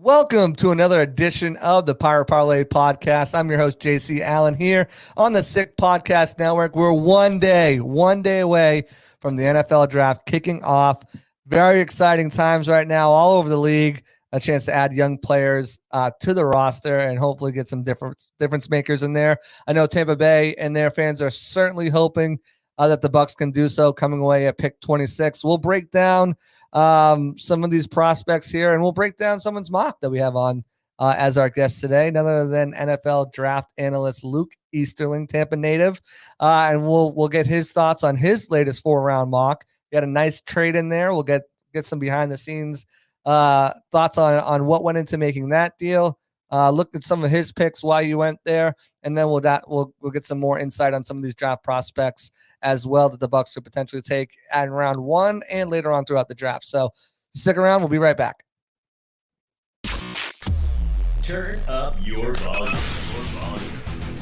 Welcome to another edition of the Pirate Parlay Podcast. I'm your host, JC Allen, here on the Sick Podcast Network. We're one day away from the NFL draft kicking off. Very exciting times right now all over the league. A chance to add young players to the roster and hopefully get some difference makers in there. I know Tampa Bay and their fans are certainly hoping that the Bucs can do so, coming away at pick 26. We'll break down some of these prospects here, and we'll break down someone's mock that we have on as our guest today, none other than NFL draft analyst Luke Easterling, Tampa native, and we'll get his thoughts on his latest 4-round mock. He had a nice trade in there. We'll get some behind the scenes thoughts on what went into making that deal. Look at some of his picks, why you went there, and then we'll get some more insight on some of these draft prospects as well that the Bucs could potentially take in round 1 and later on throughout the draft. So stick around. We'll be right back. Turn up your volume.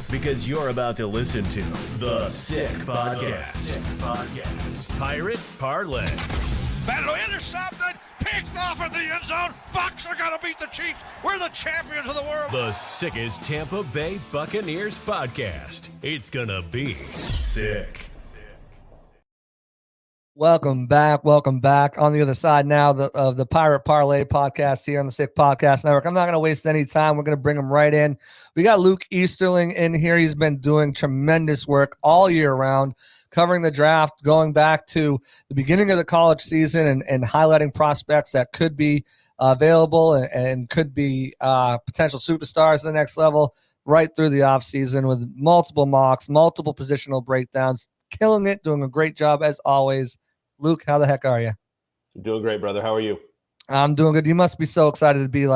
Because you're about to listen to The Sick Podcast. Pirate Parlay. Battle intercepted, picked off in the end zone. Bucs are going to beat the Chiefs. We're the champions of the world. The sickest Tampa Bay Buccaneers podcast. It's going to be sick. Welcome back. On the other side now of the Pirate Parlay Podcast here on the Sick Podcast Network. I'm not going to waste any time. We're going to bring him right in. We got Luke Easterling in here. He's been doing tremendous work all year round, covering the draft, going back to the beginning of the college season and highlighting prospects that could be available and could be potential superstars at the next level right through the offseason with multiple mocks, multiple positional breakdowns, killing it, doing a great job as always. Luke, how the heck are you? Doing great, brother. How are you? I'm doing good. You must be so excited to be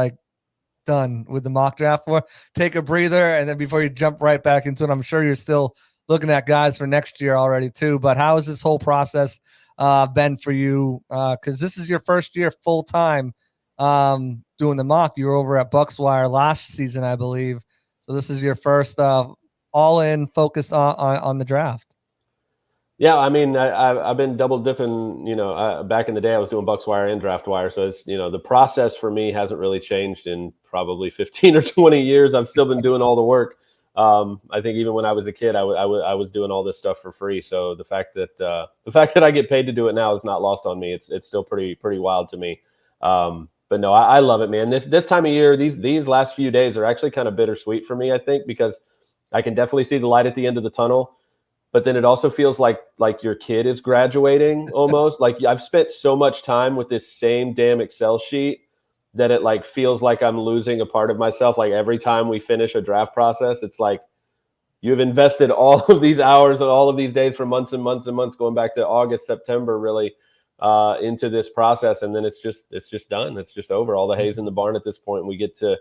done with the mock draft. Take a breather, and then before you jump right back into it, I'm sure you're still looking at guys for next year already too. But how has this whole process been for you? Because this is your first year full time doing the mock. You were over at Bucswire last season, I believe. So this is your first all in focused on the draft. Yeah, I mean, I've been double dipping. Back in the day, I was doing Bucswire and DraftWire, so it's the process for me hasn't really changed in probably 15 or 20 years. I've still been doing all the work. I think even when I was a kid, I was doing all this stuff for free. So the fact that I get paid to do it now is not lost on me. It's still pretty wild to me. But no, I love it, man. This time of year, these last few days are actually kind of bittersweet for me, I think, because I can definitely see the light at the end of the tunnel. But then it also feels like your kid is graduating almost. Like I've spent so much time with this same damn Excel sheet that it feels like I'm losing a part of myself. Like every time we finish a draft process, it's like you've invested all of these hours and all of these days for months and months and months, going back to August, September, really into this process. And then it's just done. It's just over. All the hay's in the barn at this point. And we get to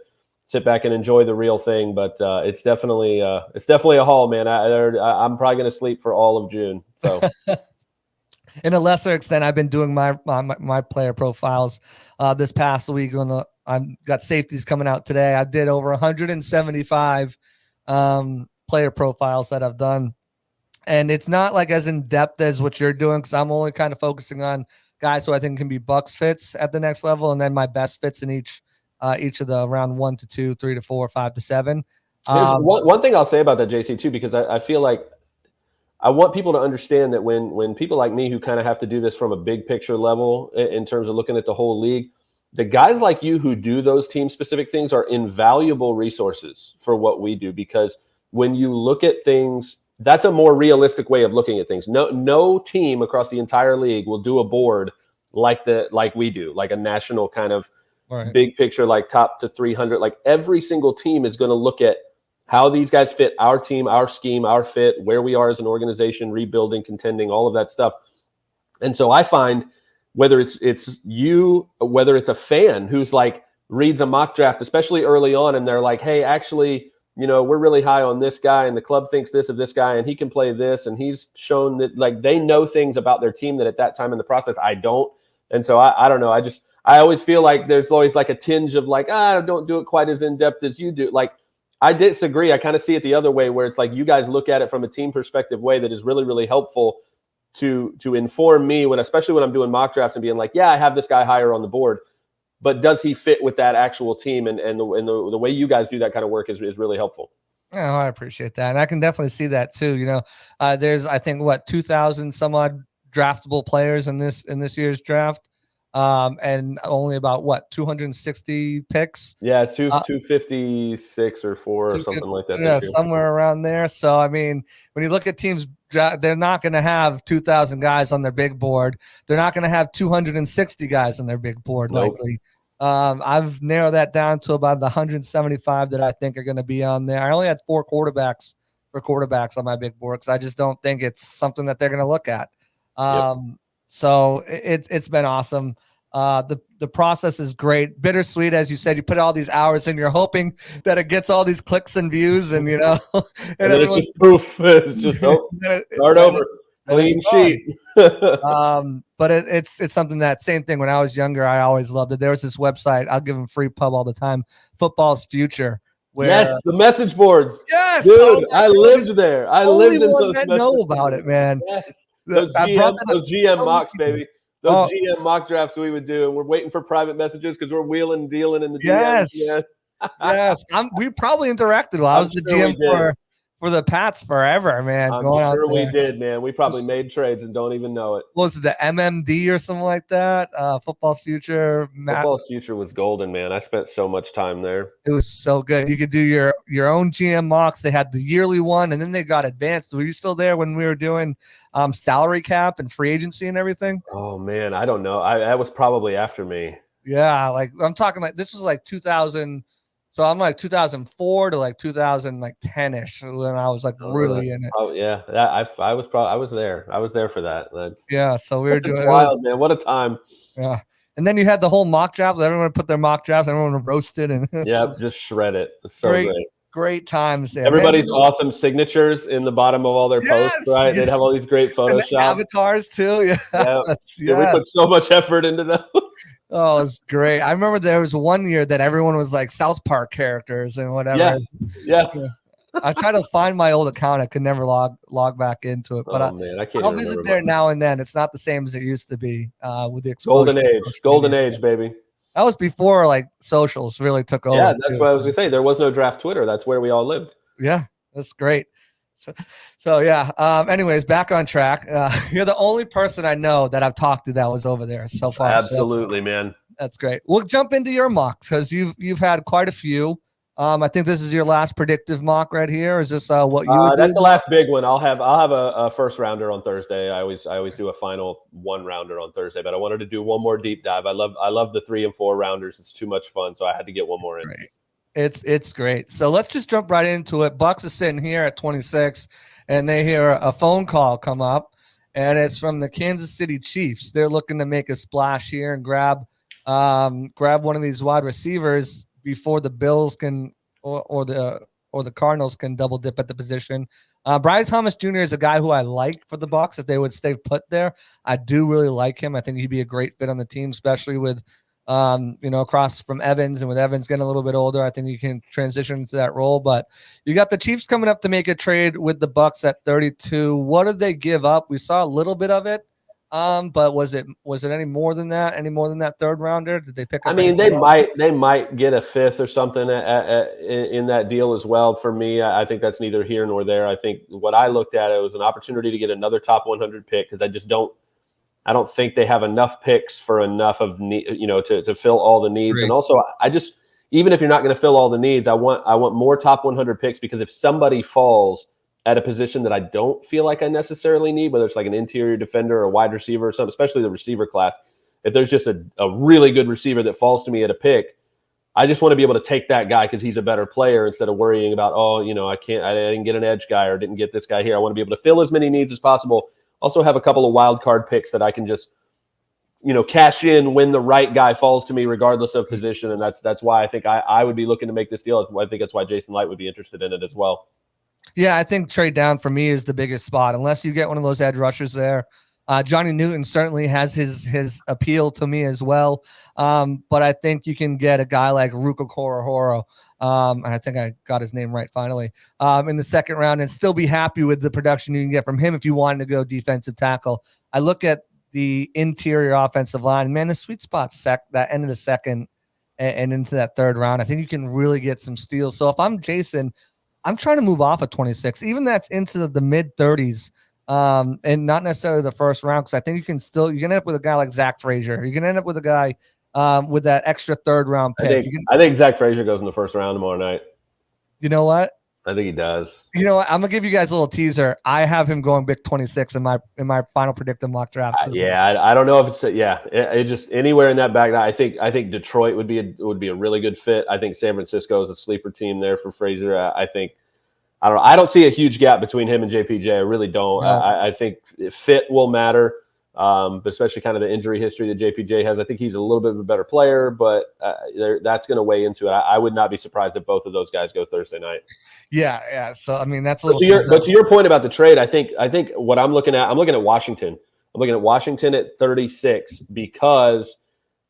sit back and enjoy the real thing, but it's definitely a haul, man. I'm probably going to sleep for all of June. So, in a lesser extent, I've been doing my player profiles this past week. I've got safeties coming out today. I did over 175 player profiles that I've done, and it's not as in depth as what you're doing because I'm only kind of focusing on guys who I think can be Bucs fits at the next level, and then my best fits in each of the round 1 to 2, 3 to 4, 5 to 7. One thing I'll say about that, JC, too, because I feel like I want people to understand that when people like me who kind of have to do this from a big picture level in terms of looking at the whole league, the guys like you who do those team specific things are invaluable resources for what we do, because when you look at things, that's a more realistic way of looking at things. No team across the entire league will do a board like we do, like a national kind of right, big picture, like top to 300. Like every single team is going to look at how these guys fit our team, our scheme, our fit, where we are as an organization, rebuilding, contending, all of that stuff. And so I find whether it's you, whether it's a fan who's reads a mock draft, especially early on, and they're like, hey, actually, we're really high on this guy and the club thinks this of this guy and he can play this. And he's shown that they know things about their team that at that time in the process, I don't. And so I don't know. I always feel like there's always a tinge of don't do it quite as in depth as you do. I disagree. I kind of see it the other way, where it's you guys look at it from a team perspective way that is really, really helpful to inform me especially when I'm doing mock drafts and being yeah, I have this guy higher on the board. but does he fit with that actual team? And the way you guys do that kind of work is really helpful. Oh, I appreciate that. And I can definitely see that too. There's, I think, 2,000 some odd draftable players in this year's draft. And only about 260 picks. Yeah, it's 256 or 4 or something like that. Yeah, somewhere around there. So, I mean, when you look at teams, they're not going to have 2,000 guys on their big board. They're not going to have 260 guys on their big board, Nope. likely. I've narrowed that down to about the 175 that I think are going to be on there. I only had 4 quarterbacks on my big board because I just don't think it's something that they're going to look at. So it's been awesome. The process is great, bittersweet, as you said. You put all these hours in, you're hoping that it gets all these clicks and views, and and then it's just poof. It's just start over, clean sheet. But it's something that same thing. When I was younger, I always loved it. There was this website, I'll give them free pub all the time, Football's Future. Yes, the message boards. Yes, dude, I lived there. I lived in those. I know about it, man. Yes. Those GM mocks, baby. Those GM mock drafts we would do, and we're waiting for private messages because we're wheeling and dealing in the DMs. Yes. We probably interacted. Well, I was the GM for the Pats forever, man. I'm sure we did, man. We probably made trades and don't even know it. What was it, the MMD or something like that? Football's Future. Football's Future was golden, man. I spent so much time there. It was so good. You could do your own GM mocks. They had the yearly one, and then they got advanced. Were you still there when we were doing salary cap and free agency and everything? Oh, man, I don't know. That was probably after me. Yeah, like I'm talking like this was like 2000. So I'm like 2004 to like 2010-ish when I was like really in it. Oh yeah, I was there. I was there for that. Yeah, so we were doing wild, man. What a time. Yeah, and then you had the whole mock draft. Everyone put their mock drafts. Everyone roasted and just shred it. It's so great times there. Everybody's awesome signatures in the bottom of all their posts, right? Yes. They'd have all these great Photoshop avatars too. Yeah, we put so much effort into those. Oh, it was great. I remember there was one year that everyone was like South Park characters and whatever. Yeah. I tried to find my old account. I could never log back into it. But I'll visit there now and then. It's not the same as it used to be with the explosion. Golden age, baby. That was before like socials really took over. Yeah, that's what I was going to say. There was no draft Twitter. That's where we all lived. Yeah, that's great. So yeah. Anyways, back on track. You're the only person I know that I've talked to that was over there so far. Absolutely, man. That's great. We'll jump into your mocks because you've had quite a few. I think this is your last predictive mock right here. Is this what you? Would that's the last big one. I'll have a first rounder on Thursday. I always do a final 1 rounder on Thursday, but I wanted to do one more deep dive. I love the 3 and 4 rounders. It's too much fun, so I had to get one more in. Great. It's great. So let's just jump right into it. Bucs is sitting here at 26, and they hear a phone call come up, and it's from the Kansas City Chiefs. They're looking to make a splash here and grab one of these wide receivers before the Bills can or the Cardinals can double dip at the position. Brian Thomas Jr. is a guy who I like for the Bucs if they would stay put there. I do really like him. I think he'd be a great fit on the team, especially with across from Evans, and with Evans getting a little bit older, I think you can transition into that role. But you got the Chiefs coming up to make a trade with the Bucs at 32. What did they give up? We saw a little bit of it. But was it any more than that? Any more than that 3rd rounder? Did they pick up? I mean, they might get a 5th or something in that deal as well. For me, I think that's neither here nor there. I think what I looked at, it was an opportunity to get another top 100 pick because I don't think they have enough picks for enough of to fill all the needs. Right. And also, even if you're not going to fill all the needs, I want more top 100 picks because if somebody falls at a position that I don't feel like I necessarily need, whether it's like an interior defender or a wide receiver or something, especially the receiver class, if there's just a really good receiver that falls to me at a pick, I just want to be able to take that guy because he's a better player instead of worrying about, I didn't get an edge guy or didn't get this guy here. I want to be able to fill as many needs as possible. Also have a couple of wild card picks that I can just, cash in when the right guy falls to me regardless of position. And that's why I think I would be looking to make this deal. I think that's why Jason Light would be interested in it as well. Yeah, I think trade down for me is the biggest spot. Unless you get one of those edge rushers there. Johnny Newton certainly has his appeal to me as well. But I think you can get a guy like Ruka Korahoro. And I think I got his name right finally, in the 2nd round and still be happy with the production you can get from him if you wanted to go defensive tackle. I look at the interior offensive line, man, the sweet spot's that end of the 2nd and into that third round. I think you can really get some steals. So if I'm Jason, I'm trying to move off of 26, even that's into the mid 30s, and not necessarily the first round, because I think you can end up with a guy like Zach Frazier. You can end up with a guy with that extra third round pick. I think Zach Frazier goes in the first round tomorrow night. You know what? I think he does. You know what? I'm gonna give you guys a little teaser. I have him going pick 26 in my final predictive mock draft. I don't know if it's it just anywhere in that back. I think Detroit would be a really good fit. I think San Francisco is a sleeper team there for Frazier. I don't see a huge gap between him and JPJ. I really don't. No. I think fit will matter, but especially kind of the injury history that JPJ has. I think he's a little bit of a better player, but that's going to weigh into it. I would not be surprised if both of those guys go Thursday night. Yeah. So I mean, that's a little. But to your point about the trade, I think what I'm looking at Washington. I'm looking at Washington at 36 because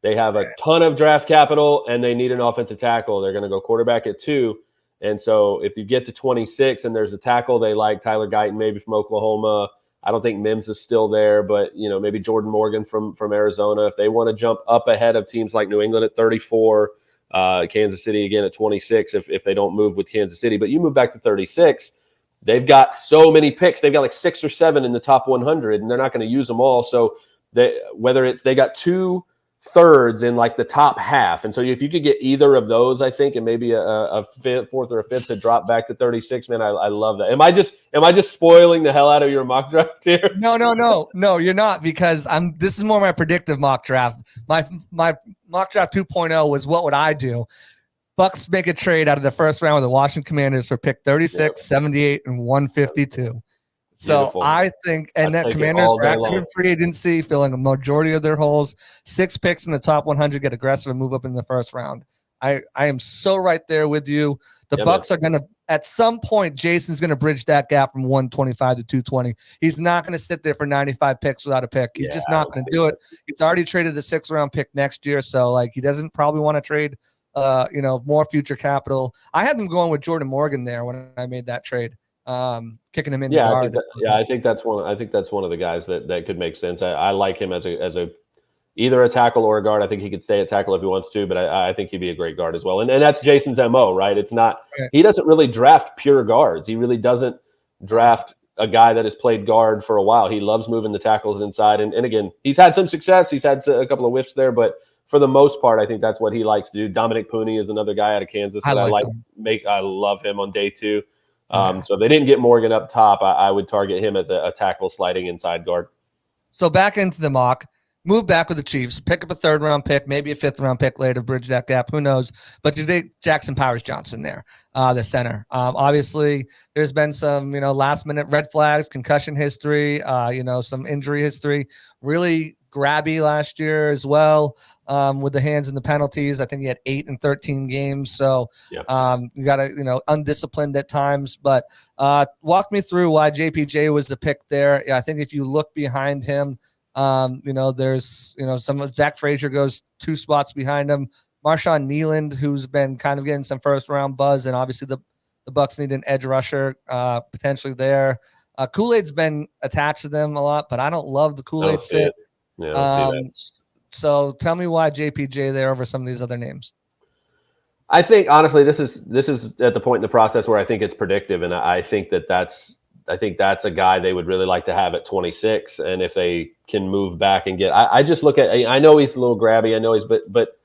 they have a ton of draft capital and they need an offensive tackle. They're going to go quarterback at 2. And so if you get to 26 and there's a tackle they like, Tyler Guyton maybe from Oklahoma. I don't think Mims is still there, but maybe Jordan Morgan from Arizona. If they want to jump up ahead of teams like New England at 34, Kansas City again at 26 if they don't move with Kansas City. But you move back to 36, they've got so many picks. They've got like 6 or 7 in the top 100, and they're not going to use them all. So they got 2 thirds in like the top half. And so if you could get either of those, I think, and maybe a fourth or a fifth to drop back to 36, man, I love that. Am I just spoiling the hell out of your mock draft here? No, you're not, because this is more my predictive mock draft. My mock draft 2.0 was what would I do? Bucs make a trade out of the first round with the Washington Commanders for pick 36, 78, and 152. So Beautiful. I think, and that Commanders are active in free agency, filling a majority of their holes. 6 picks in the top 100, get aggressive and move up in the first round. I am so right there with you. The Bucs are going to, at some point, Jason's going to bridge that gap from 125 to 220. He's not going to sit there for 95 picks without a pick. He's just not going to do it. He's already traded a 6th round pick next year. So like, he doesn't probably want to trade, more future capital. I had them going with Jordan Morgan there when I made that trade. Kicking him in. I think that's one of the guys that could make sense. I like him as either a tackle or a guard. I think he could stay at tackle if he wants to, but I think he'd be a great guard as well. And that's Jason's MO, right? It's not he doesn't really draft pure guards. He really doesn't draft a guy that has played guard for a while. He loves moving the tackles inside. And again, he's had some success. He's had a couple of whiffs there, but for the most part, I think that's what he likes to do. Dominic Pooney is another guy out of Kansas that I love him on day 2. So if they didn't get Morgan up top, I would target him as a tackle sliding inside guard. So back into the mock, move back with the Chiefs, pick up a 3rd round pick, maybe a 5th round pick later, bridge that gap. Who knows? But today, Jackson Powers-Johnson there, the center. Obviously, there's been some, last minute red flags, concussion history, some injury history. Really grabby last year as well, with the hands and the penalties. I think he had 8 in 13 games. So you got to, undisciplined at times. But walk me through why JPJ was the pick there. I think if you look behind him, there's, some of Zach Frazier goes 2 spots behind him. Marshawn Nealand, who's been kind of getting some first round buzz, and obviously the Bucs need an edge rusher potentially there. Kool-Aid's been attached to them a lot, but I don't love the Kool-Aid fit. So tell me why JPJ there over some of these other names. I think honestly, this is at the point in the process where I think it's predictive, and I think that's a guy they would really like to have at 26. And if they can move back and get, I just look at, I know he's a little grabby, I know but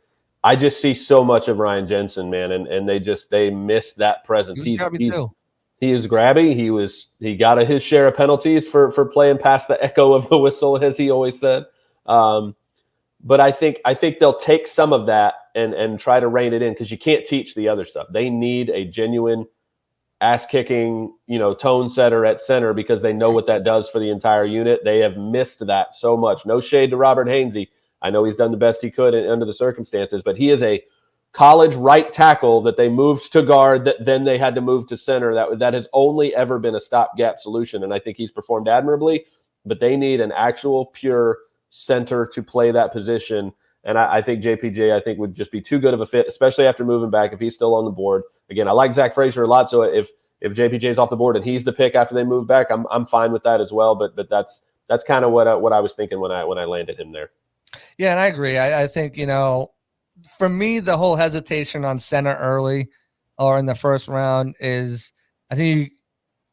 I just see so much of Ryan Jensen, man, and they miss that presence. He is grabby. He got his share of penalties for playing past the echo of the whistle, as he always said. But I think they'll take some of that and try to rein it in, because you can't teach the other stuff. They need a genuine ass-kicking, tone setter at center, because they know what that does for the entire unit. They have missed that so much. No shade to Robert Hainsey. I know he's done the best he could under the circumstances, but he is a college right tackle that they moved to guard, that then they had to move to center. That has only ever been a stopgap solution, and I think he's performed admirably, but they need an actual pure center to play that position. And I think JPJ, would just be too good of a fit, especially after moving back, if he's still on the board. Again, I like Zach Frazier a lot, so if JPJ is off the board and he's the pick after they move back, I'm fine with that as well. But that's kind of what I was thinking when I landed him there. Yeah, and I agree. I think, for me, the whole hesitation on center early or in the first round is,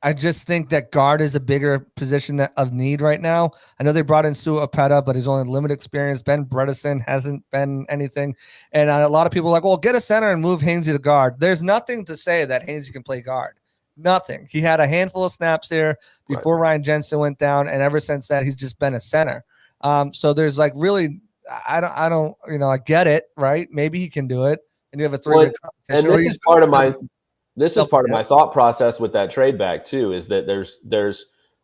I just think that guard is a bigger position of need right now. I know they brought in Sua Opeta, but he's only limited experience. Ben Bredesen hasn't been anything. And a lot of people are like, well, get a center and move Hainsey to guard. There's nothing to say that Hainsey can play guard. Nothing. He had a handful of snaps there before Ryan Jensen went down, and ever since that, he's just been a center. So there's like really, I don't, I get it, right? Maybe he can do it, and you have a three-way competition. And this is part of my. This is part of my thought process with that trade back too, is that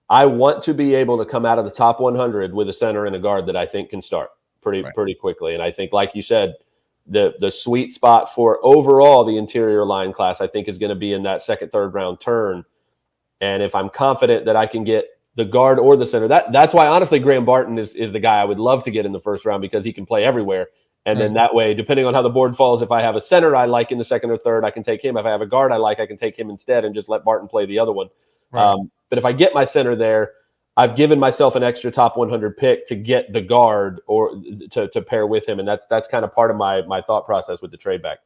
I want to be able to come out of the top 100 with a center and a guard that I think can start pretty quickly. And I think, like you said, the sweet spot for overall the interior line class, I think, is going to be in that second, third round turn. And if I'm confident that I can get the guard or the center, that's why honestly Graham Barton is the guy I would love to get in the first round, because he can play everywhere. And then that way, depending on how the board falls, if I have a center I like in the second or third, I can take him. If I have a guard I like, I can take him instead and just let Barton play the other one. Right. But if I get my center there, I've given myself an extra top 100 pick to get the guard or to pair with him. And that's kind of part of my thought process with the trade back.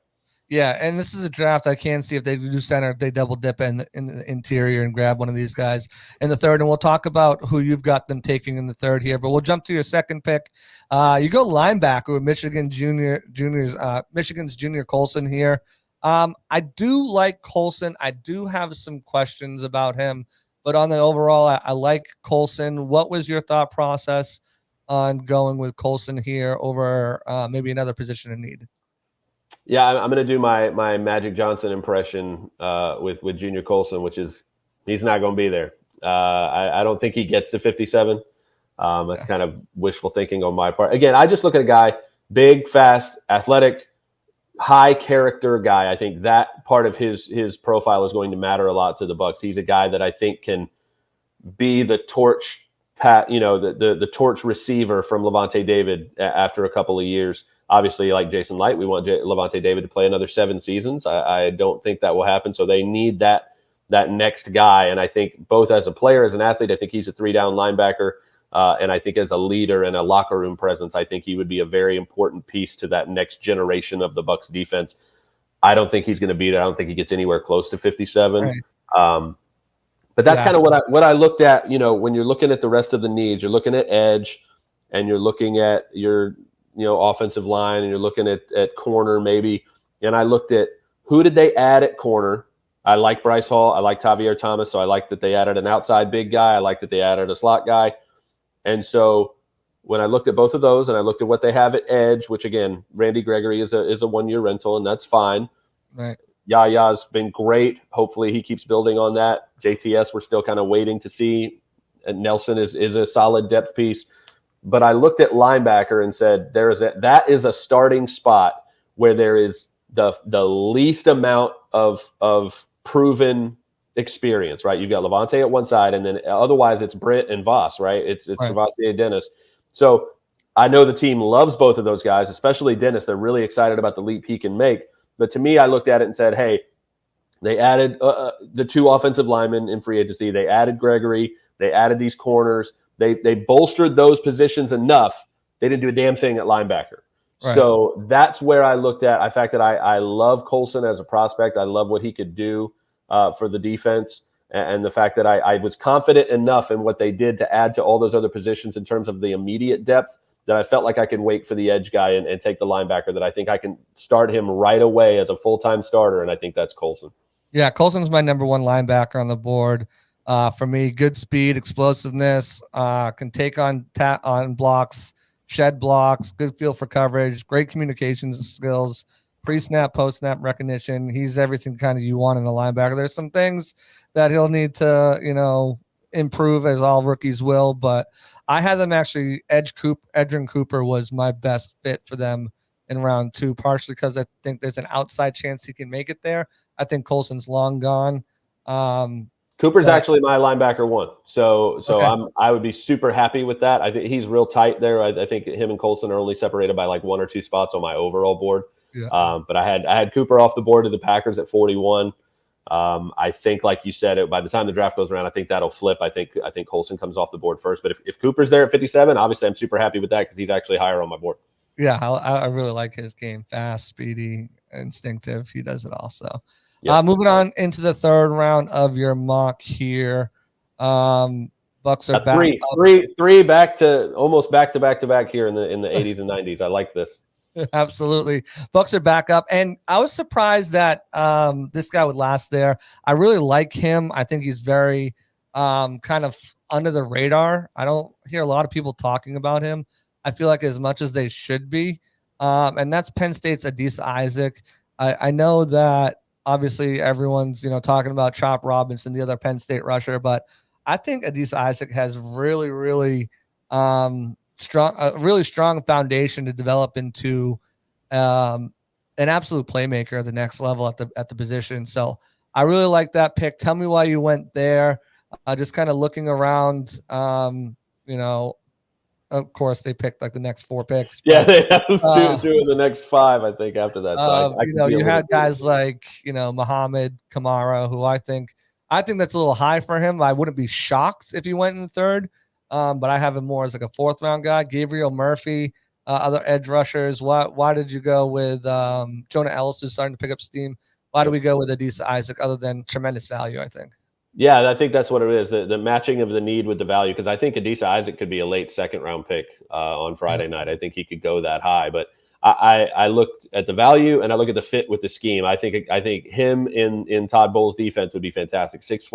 Yeah, and this is a draft. I can see if they do center, if they double dip in the interior and grab one of these guys in the third. And we'll talk about who you've got them taking in the third here. But we'll jump to your second pick. You go linebacker with Michigan's Junior Colson here. I do like Colson. I do have some questions about him, but on the overall, I like Colson. What was your thought process on going with Colson here over maybe another position in need? Yeah, I'm going to do my Magic Johnson impression with Junior Colson, which is he's not going to be there. I don't think he gets to 57. That's kind of wishful thinking on my part. Again, I just look at a guy, big, fast, athletic, high character guy. I think that part of his profile is going to matter a lot to the Bucs. He's a guy that I think can be the torch, the torch receiver from Levante David after a couple of years. Obviously, like Jason Light, we want Levante David to play another 7 seasons. I don't think that will happen. So they need that next guy. And I think both as a player, as an athlete, I think he's a 3-down linebacker. And I think as a leader and a locker room presence, I think he would be a very important piece to that next generation of the Bucs defense. I don't think he's going to beat it. I don't think he gets anywhere close to 57. Right. But that's kind of what I looked at. When you're looking at the rest of the needs, you're looking at edge, and you're looking at your offensive line, and you're looking at corner maybe. And I looked at who did they add at corner. I like Bryce Hall. I like Tavier Thomas. So I like that they added an outside big guy. I like that they added a slot guy. And so when I looked at both of those, and I looked at what they have at edge, which again, Randy Gregory is a 1-year rental, and that's fine. Right. Yaya's been great. Hopefully he keeps building on that. JTS, we're still kind of waiting to see. And Nelson is a solid depth piece. But I looked at linebacker and said that is a starting spot where there is the least amount of proven experience, right? You've got Levante at one side, and then otherwise it's Britt and Voss, right? It's right. Savassi Dennis. So I know the team loves both of those guys, especially Dennis. They're really excited about the leap he can make. But to me, I looked at it and said, hey, they added the 2 offensive linemen in free agency. They added Gregory. They added these corners. They bolstered those positions enough. They didn't do a damn thing at linebacker. Right. So that's where I looked at. The fact that I love Colson as a prospect. I love what he could do for the defense. And the fact that I was confident enough in what they did to add to all those other positions in terms of the immediate depth that I felt like I could wait for the edge guy and take the linebacker, that I think I can start him right away as a full-time starter, and I think that's Colson. Yeah, Colson's my number 1 linebacker on the board. For me, good speed, explosiveness, can take on blocks, shed blocks, good feel for coverage, great communications skills, pre-snap, post-snap recognition. He's everything kind of you want in a linebacker. There's some things that he'll need to, improve, as all rookies will, but I had them actually Edgerrin Cooper was my best fit for them in round 2, partially because I think there's an outside chance he can make it there. I think Colson's long gone. Cooper's actually my linebacker 1. So okay. I would be super happy with that. I think he's real tight there. I think him and Colson are only separated by like 1 or 2 spots on my overall board. Yeah. But I had Cooper off the board to the Packers at 41. I think, like you said, by the time the draft goes around, I think that'll flip. I think Colson comes off the board first. But if Cooper's there at 57, obviously I'm super happy with that because he's actually higher on my board. Yeah, I really like his game. Fast, speedy, instinctive. He does it also. Yep. Moving on into the third round of your mock here. Bucks are back up. Three back to almost back to back to back here in the 80s and 90s. I like this. Absolutely. Bucks are back up. And I was surprised that this guy would last there. I really like him. I think he's very kind of under the radar. I don't hear a lot of people talking about him. I feel like as much as they should be. And that's Penn State's Adisa Isaac. I know that obviously everyone's, talking about Chop Robinson, the other Penn State rusher, but I think Adisa Isaac has really, really strong, a really strong foundation to develop into an absolute playmaker at the next level at the position. So I really like that pick. Tell me why you went there. Just kind of looking around, of course they picked like the next 4 picks. Yeah, But, they have two in the next 5, I think, after that. So you had guys like, Muhammad Kamara, who I think that's a little high for him. I wouldn't be shocked if he went in third. But I have him more as like a 4th round guy. Gabriel Murphy, other edge rushers. Why did you go with Jonah Ellis, who's starting to pick up steam? Why do we go with Adisa Isaac other than tremendous value, I think? Yeah, I think that's what it is, the matching of the need with the value, because I think Adisa Isaac could be a late 2nd-round pick on Friday night. I think he could go that high. But I looked at the value and I look at the fit with the scheme. I think him in Todd Bowles' defense would be fantastic. 6'4",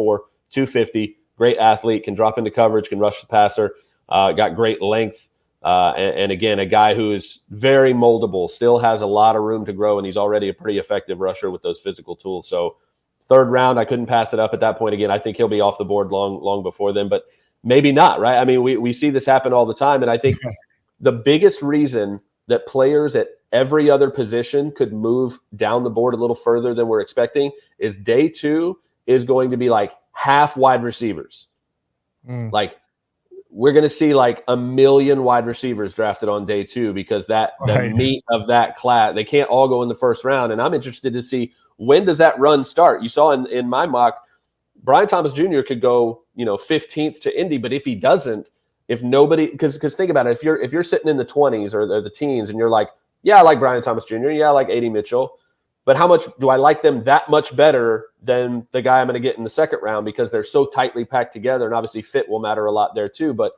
250, great athlete, can drop into coverage, can rush the passer, got great length. And again, a guy who is very moldable, still has a lot of room to grow, and he's already a pretty effective rusher with those physical tools. So 3rd round, I couldn't pass it up at that point. Again, I think he'll be off the board long before then, but maybe not, right? I mean, we see this happen all the time, and I think the biggest reason that players at every other position could move down the board a little further than we're expecting is day 2 is going to be like half wide receivers. Like, we're going to see like 1 million wide receivers drafted on day 2 because the meat of that class, they can't all go in the 1st round. And I'm interested to see, when does that run start? You saw in my mock, Brian Thomas Jr. could go, 15th to Indy, but if he doesn't, if nobody, because think about it, if you're sitting in the 20s or the teens and you're like, yeah, I like Brian Thomas Jr., yeah, I like A.D. Mitchell, but how much do I like them that much better than the guy I'm going to get in the 2nd round, because they're so tightly packed together, and obviously fit will matter a lot there too. But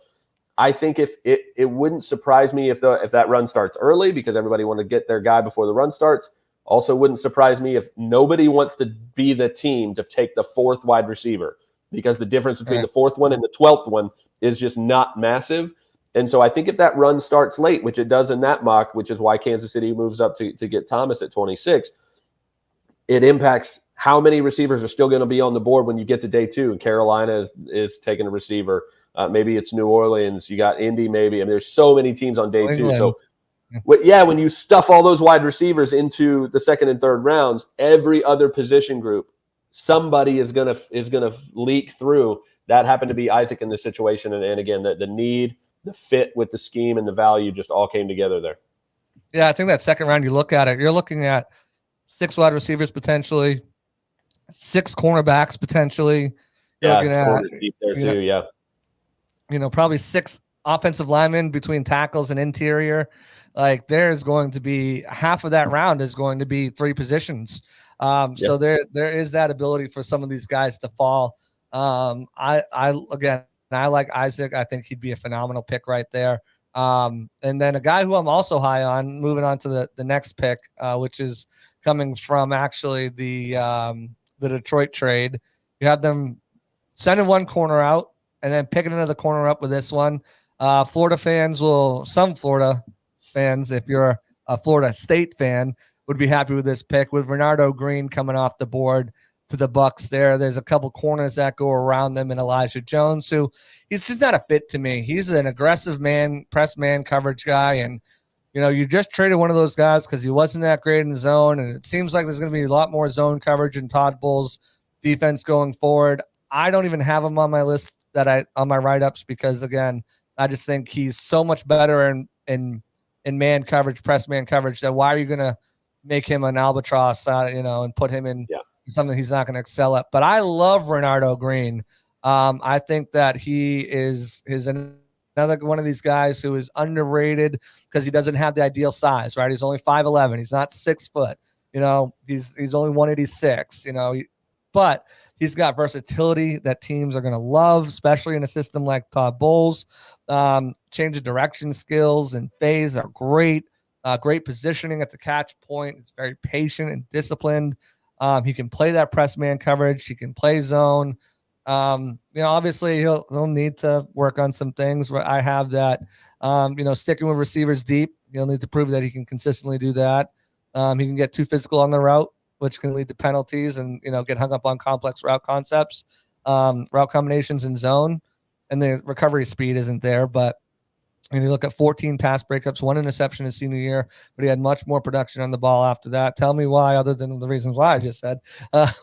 I think if it wouldn't surprise me if that run starts early, because everybody want to get their guy before the run starts. Also wouldn't surprise me if nobody wants to be the team to take the 4th wide receiver, because the difference between the 4th one and the 12th one is just not massive. And so I think if that run starts late, which it does in that mock, which is why Kansas City moves up to get Thomas at 26, it impacts how many receivers are still going to be on the board when you get to day 2. And Carolina is taking a receiver. Maybe it's New Orleans. You got Indy maybe. I mean, there's so many teams on day 2. So when you stuff all those wide receivers into the 2nd and 3rd rounds, every other position group, somebody is gonna leak through. That happened to be Isaac in this situation, and again, the need, the fit with the scheme, and the value just all came together there. Yeah, I think that 2nd round, you look at it, you're looking at 6 wide receivers potentially, 6 cornerbacks potentially. You're looking at deep there too. Yeah, probably 6 offensive linemen between tackles and interior. Like, there's going to be half of that round is going to be 3 positions. So there is that ability for some of these guys to fall. I like Isaac. I think he'd be a phenomenal pick right there. And then a guy who I'm also high on, moving on to the next pick, which is coming from actually the Detroit trade. You have them sending one corner out and then picking another corner up with this one. Some Florida fans, if you're a Florida State fan, would be happy with this pick, with Renardo Green coming off the board to the Bucs there. There's a couple corners that go around them, and Elijah Jones, who he's just not a fit to me. He's an aggressive press man coverage guy, and you just traded one of those guys because he wasn't that great in the zone, and it seems like there's going to be a lot more zone coverage in Todd Bowles' defense going forward. I don't even have him on my list on my write-ups because, again, I just think he's so much better in man coverage, press man coverage, that why are you going to make him an albatross, and put him in something he's not going to excel at. But I love Renardo Green. I think that he is his Another one of these guys who is underrated because he doesn't have the ideal size, right? He's only 5'11". He's not 6 foot. He's only 186. But he's got versatility that teams are going to love, especially in a system like Todd Bowles. Change of direction skills and phase are great. Great positioning at the catch point. He's very patient and disciplined. He can play that press man coverage. He can play zone. Obviously he'll need to work on some things where I have that, sticking with receivers deep. He'll need to prove that he can consistently do that. He can get too physical on the route, which can lead to penalties and, get hung up on complex route concepts, route combinations in zone, and the recovery speed isn't there. But when you look at 14 pass breakups, 1 interception his senior year, but he had much more production on the ball after that. Tell me why, other than the reasons why I just said,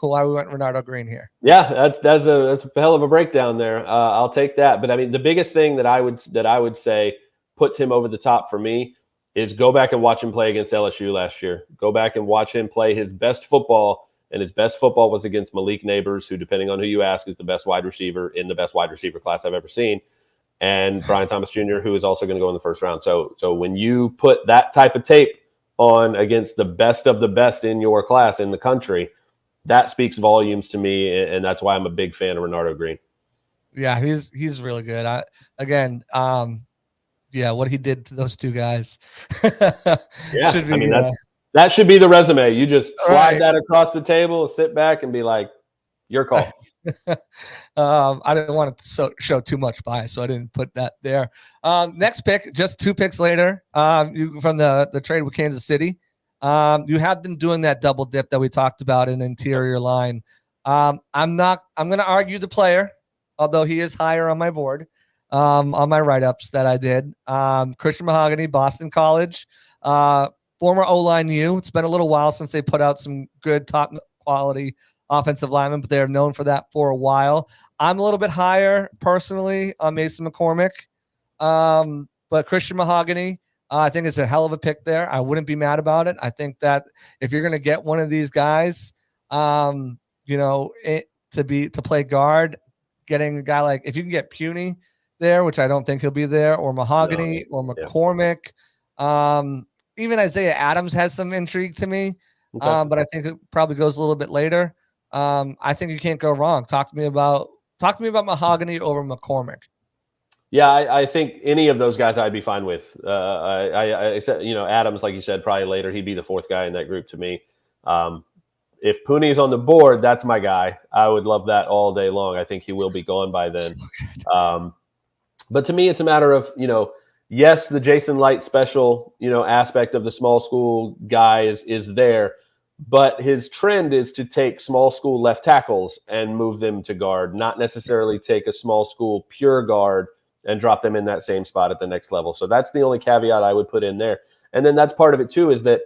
why we went Renardo Green here. Yeah, that's a hell of a breakdown there. I'll take that. But I mean, the biggest thing that I would say puts him over the top for me is go back and watch him play against LSU last year. Go back and watch him play his best football, and his best football was against Malik Neighbors, who, depending on who you ask, is the best wide receiver in the best wide receiver class I've ever seen, and Brian Thomas Jr., who is also going to go in the first round. So when you put that type of tape on against the best of the best in your class in the country, that speaks volumes to me, and that's why I'm a big fan of Renardo Green. Yeah, he's really good. What he did to those two guys. That should be the resume. You just slide that across the table, sit back, and be like, your call. I didn't want to show too much bias, so I didn't put that there. Next pick, just 2 picks later, from the trade with Kansas City. You have been doing that double dip that we talked about in interior line. I'm going to argue the player, although he is higher on my board, on my write-ups that I did. Christian Mahogany, Boston College, former O-line U. It's been a little while since they put out some good top quality offensive linemen, but they're known for that for a while. I'm a little bit higher personally on Mason McCormick. But Christian Mahogany, I think it's a hell of a pick there. I wouldn't be mad about it. I think that if you're going to get one of these guys, to play guard, getting a guy like, if you can get Puny there, which I don't think he'll be there, or Mahogany or McCormick, even Isaiah Adams has some intrigue to me. Okay. But I think it probably goes a little bit later. I think you can't go wrong. Talk to me about Mahogany over McCormick. Yeah, I think any of those guys I'd be fine with. I said, Adams, like you said, probably later. He'd be the 4th guy in that group to me. If Pooney's on the board, that's my guy. I would love that all day long. I think he will be gone by then. But to me, it's a matter of, yes, the Jason Light special, aspect of the small school guy is there. But his trend is to take small school left tackles and move them to guard, not necessarily take a small school pure guard and drop them in that same spot at the next level. So that's the only caveat I would put in there. And then that's part of it too, is that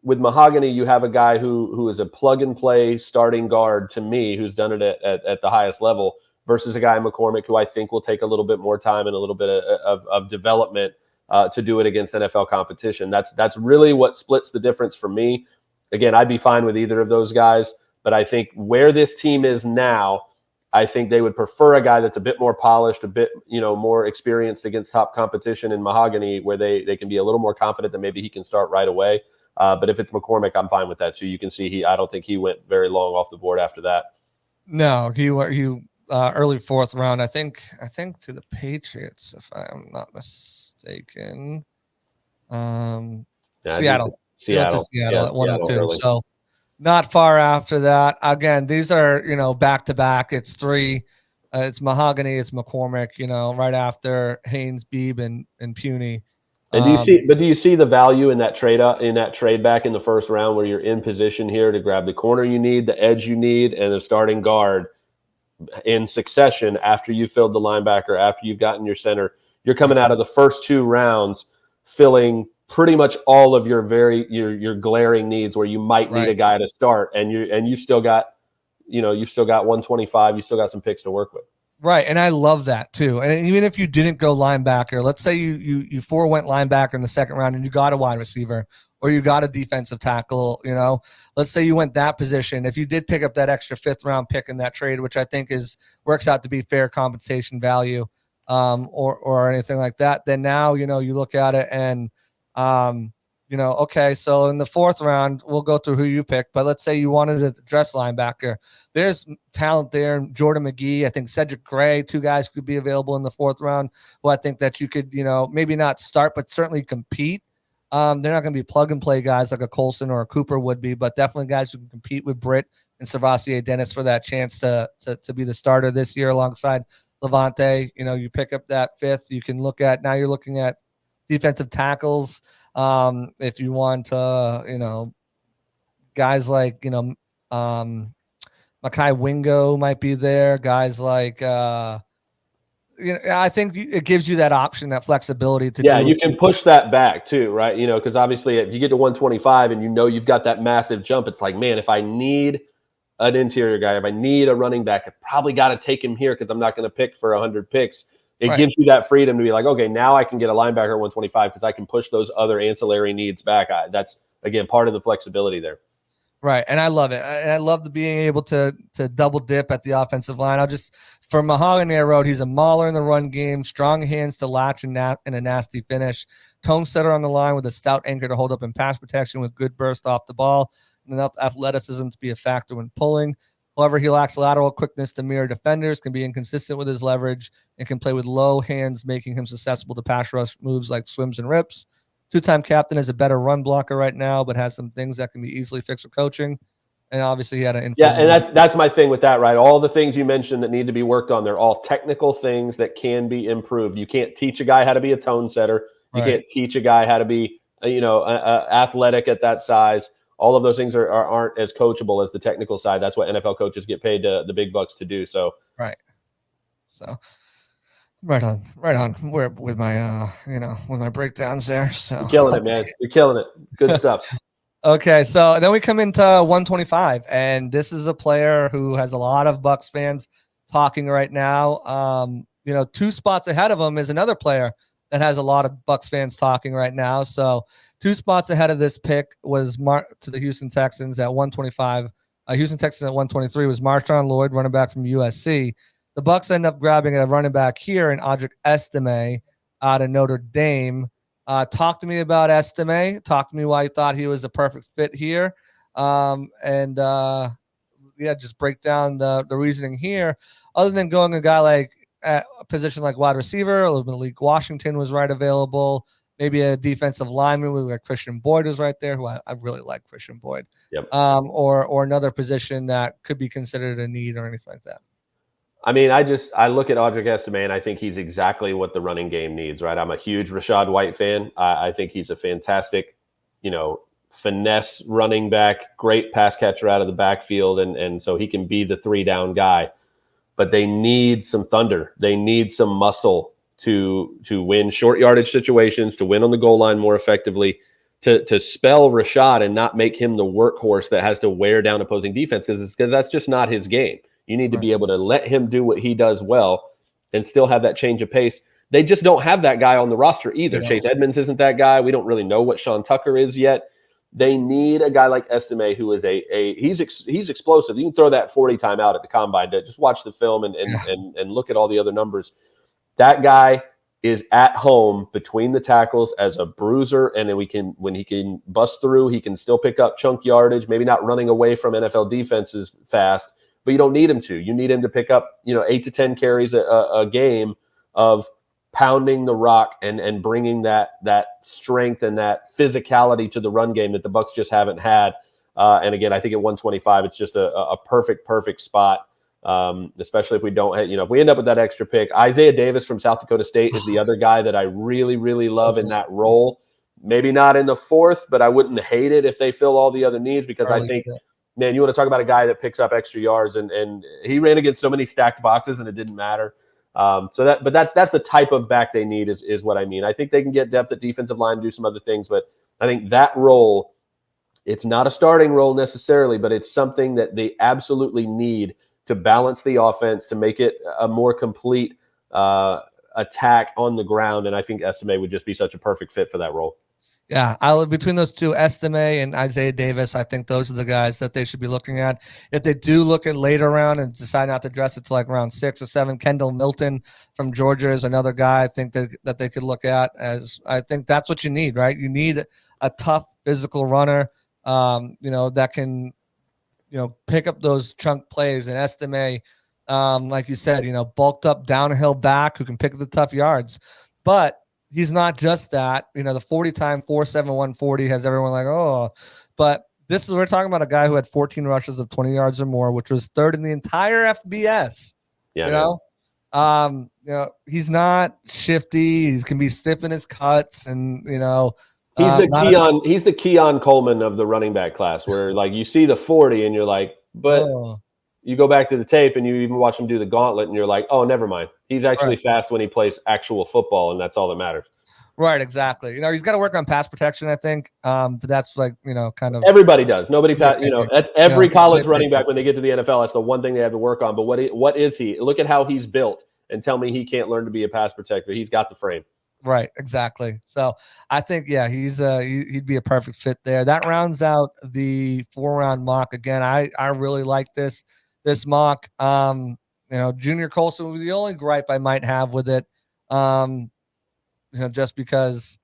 with Mahogany, you have a guy who is a plug and play starting guard to me, who's done it at the highest level, versus a guy McCormick, who I think will take a little bit more time and a little bit of development to do it against NFL competition. That's really what splits the difference for me. Again, I'd be fine with either of those guys, but I think where this team is now, I think they would prefer a guy that's a bit more polished, a bit, more experienced against top competition in Mahogany, where they can be a little more confident that maybe he can start right away. But if it's McCormick, I'm fine with that too. You can see I don't think he went very long off the board after that. No, he early 4th round, I think to the Patriots, if I'm not mistaken. Seattle. Seattle at 102. So not far after that. Again, these are, back to back. It's 3. It's Mahogany, it's McCormick, right after Haynes, Beebe, and Puny. And do you see the value in that trade back in the first round, where you're in position here to grab the corner you need, the edge you need, and the starting guard in succession after you filled the linebacker, after you've gotten your center? You're coming out of the first 2 rounds filling pretty much all of your glaring needs, where you might need a guy to start, and you still got 125, you still got some picks to work with. Right, and I love that too. And even if you didn't go linebacker, let's say you forewent linebacker in the 2nd round and you got a wide receiver or you got a defensive tackle, let's say you went that position. If you did pick up that extra 5th round pick in that trade, which I think works out to be fair compensation value, or anything like that, then now, you look at it and, okay, so in the fourth round, we'll go through who you pick, but let's say you wanted to address linebacker. There's talent there. Jordan McGee, I think Cedric Gray, two guys could be available in the fourth round who I think that you could, maybe not start, but certainly compete. They're not going to be plug and play guys like a Colson or a Cooper would be, but definitely guys who can compete with Britt and Savasier Dennis for that chance to be the starter this year alongside Levante. You pick up that fifth. You can now you're looking at defensive tackles. If you want, guys like, Makai Wingo might be there. Guys like, I think it gives you that option, that flexibility to do. You can push that back too, right? Because obviously if you get to 125 and you've got that massive jump, it's like, man, if I need an interior guy, if I need a running back, I probably got to take him here because I'm not going to pick for 100 picks. It gives you that freedom to be like, okay, now I can get a linebacker at 125 because I can push those other ancillary needs back. That's, again, part of the flexibility there. Right, and I love it. And I love being able to double dip at the offensive line. For Mahogany Road, he's a mauler in the run game, strong hands to latch and a nasty finish. Tone setter on the line with a stout anchor to hold up in pass protection with good burst off the ball, and enough athleticism to be a factor when pulling. However, he lacks lateral quickness to mirror defenders, can be inconsistent with his leverage, and can play with low hands, making him susceptible to pass rush moves like swims and rips. Two-time captain is a better run blocker right now, but has some things that can be easily fixed with coaching. And obviously he had an Yeah, and that's my thing with that, right? All the things you mentioned that need to be worked on, they're all technical things that can be improved. You can't teach a guy how to be a tone setter. You can't teach a guy how to be, athletic at that size. All of those things aren't as coachable as the technical side. That's what NFL coaches get paid the big bucks to do. So right on. We're with my with my breakdowns there. So you're killing it, man. You're killing it. Good stuff. Okay, so then we come into 125, and this is a player who has a lot of Bucs fans talking right now. 2 spots ahead of him is another player that has a lot of Bucs fans talking right now. So 2 spots ahead of this pick was to the Houston Texans at 125. Houston Texans at 123 was Marshawn Lloyd, running back from USC. The Bucs end up grabbing a running back here in Audric Estime out of Notre Dame. Talk to me about Estime. Talk to me why you thought he was a perfect fit here. Just break down the reasoning here. Other than going a guy like at a position like wide receiver, a little bit Malik Washington was right available. Maybe a defensive lineman with like Christian Boyd was right there, who I really like Christian Boyd. Yep. Or another position that could be considered a need or anything like that. I mean, I look at Audric Estime and I think he's exactly what the running game needs, right? I'm a huge Rachaad White fan. I think he's a fantastic, finesse running back, great pass catcher out of the backfield, and so he can be the 3-down guy. But they need some thunder. They need some muscle to win short yardage situations, to win on the goal line more effectively, to spell Rachaad and not make him the workhorse that has to wear down opposing defense because that's just not his game. You need to be able to let him do what he does well and still have that change of pace. They just don't have that guy on the roster either. Chase Edmonds isn't that guy. We don't really know what Sean Tucker is yet. They need a guy like Estime who is he's explosive. You can throw that 40 time out at the combine. Just watch the film and look at all the other numbers. That guy is at home between the tackles as a bruiser, and then when he can bust through, he can still pick up chunk yardage, maybe not running away from NFL defenses fast, but you don't need him to. You need him to pick up, 8 to 10 carries a game of pounding the rock and bringing that strength and that physicality to the run game that the Bucs just haven't had. And again, I think at 125, it's just a perfect spot, especially if we don't, if we end up with that extra pick. Isaiah Davis from South Dakota State is the other guy that I really, really love in that role. Maybe not in the 4th, but I wouldn't hate it if they fill all the other needs because I think – man, you want to talk about a guy that picks up extra yards, and he ran against so many stacked boxes, and it didn't matter. But that's the type of back they need is what I mean. I think they can get depth at defensive line, do some other things, but I think that role, it's not a starting role necessarily, but it's something that they absolutely need to balance the offense, to make it a more complete attack on the ground, and I think Estime would just be such a perfect fit for that role. Yeah, between those two, Estime and Isaiah Davis, I think those are the guys that they should be looking at. If they do look at later round and decide not to dress it to like round 6 or 7, Kendall Milton from Georgia is another guy I think that they could look at. As I think that's what you need, right? You need a tough physical runner, that can, pick up those chunk plays. And Estime, like you said, bulked up downhill back who can pick up the tough yards, but he's not just that. The 40 time 4.7 140 has everyone like, oh, but we're talking about a guy who had 14 rushes of 20 yards or more, which was third in the entire FBS. Yeah, he's not shifty. He can be stiff in his cuts, and he's the Keon Coleman of the running back class, where like you see the 40 and you're like, but you go back to the tape and you even watch him do the gauntlet and you're like, oh, never mind. He's actually fast when he plays actual football, and that's all that matters. Right, exactly. He's got to work on pass protection, I think. But that's like, kind of everybody does. Nobody, that's every college running back when they get to the NFL. That's the one thing they have to work on. But what is he? Look at how he's built, and tell me he can't learn to be a pass protector. He's got the frame. Right, exactly. So I think, he'd be a perfect fit there. That rounds out the 4-round mock. Again, I really like this mock. Junior Colson was the only gripe I might have with it. Just because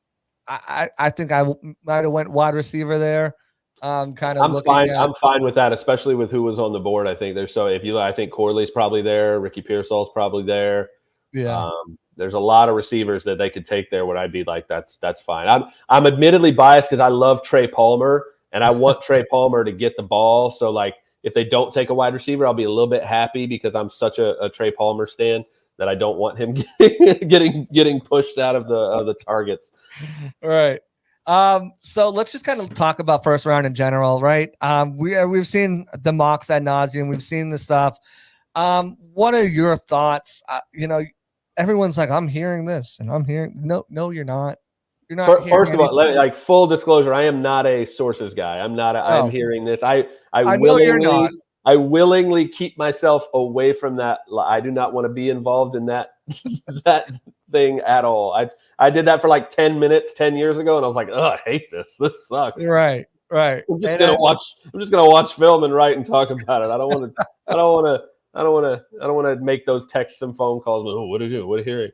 I think I might have went wide receiver there. I'm fine with that, especially with who was on the board. I think I think Corley's probably there. Ricky Pearsall's probably there. Yeah. There's a lot of receivers that they could take there where I'd be like, that's fine. I'm admittedly biased because I love Trey Palmer and I want Trey Palmer to get the ball. So like if they don't take a wide receiver, I'll be a little bit happy because I'm such a Trey Palmer stan that I don't want him getting pushed out of the targets. All right. So let's just kind of talk about first round in general, right? We've seen the mocks ad nauseum. We've seen the stuff. What are your thoughts? Everyone's like, I'm hearing this and I'm hearing, no, you're not. You're not. First of all, like full disclosure, I am not a sources guy. I'm hearing this. I know you're not. I willingly keep myself away from that. I do not want to be involved in that thing at all. I did that for like 10 minutes 10 years ago, and I was like, I hate this. This sucks. Right. I'm just gonna watch film and write and talk about it. I don't want to make those texts and phone calls. Oh, what are you doing? What are you hearing?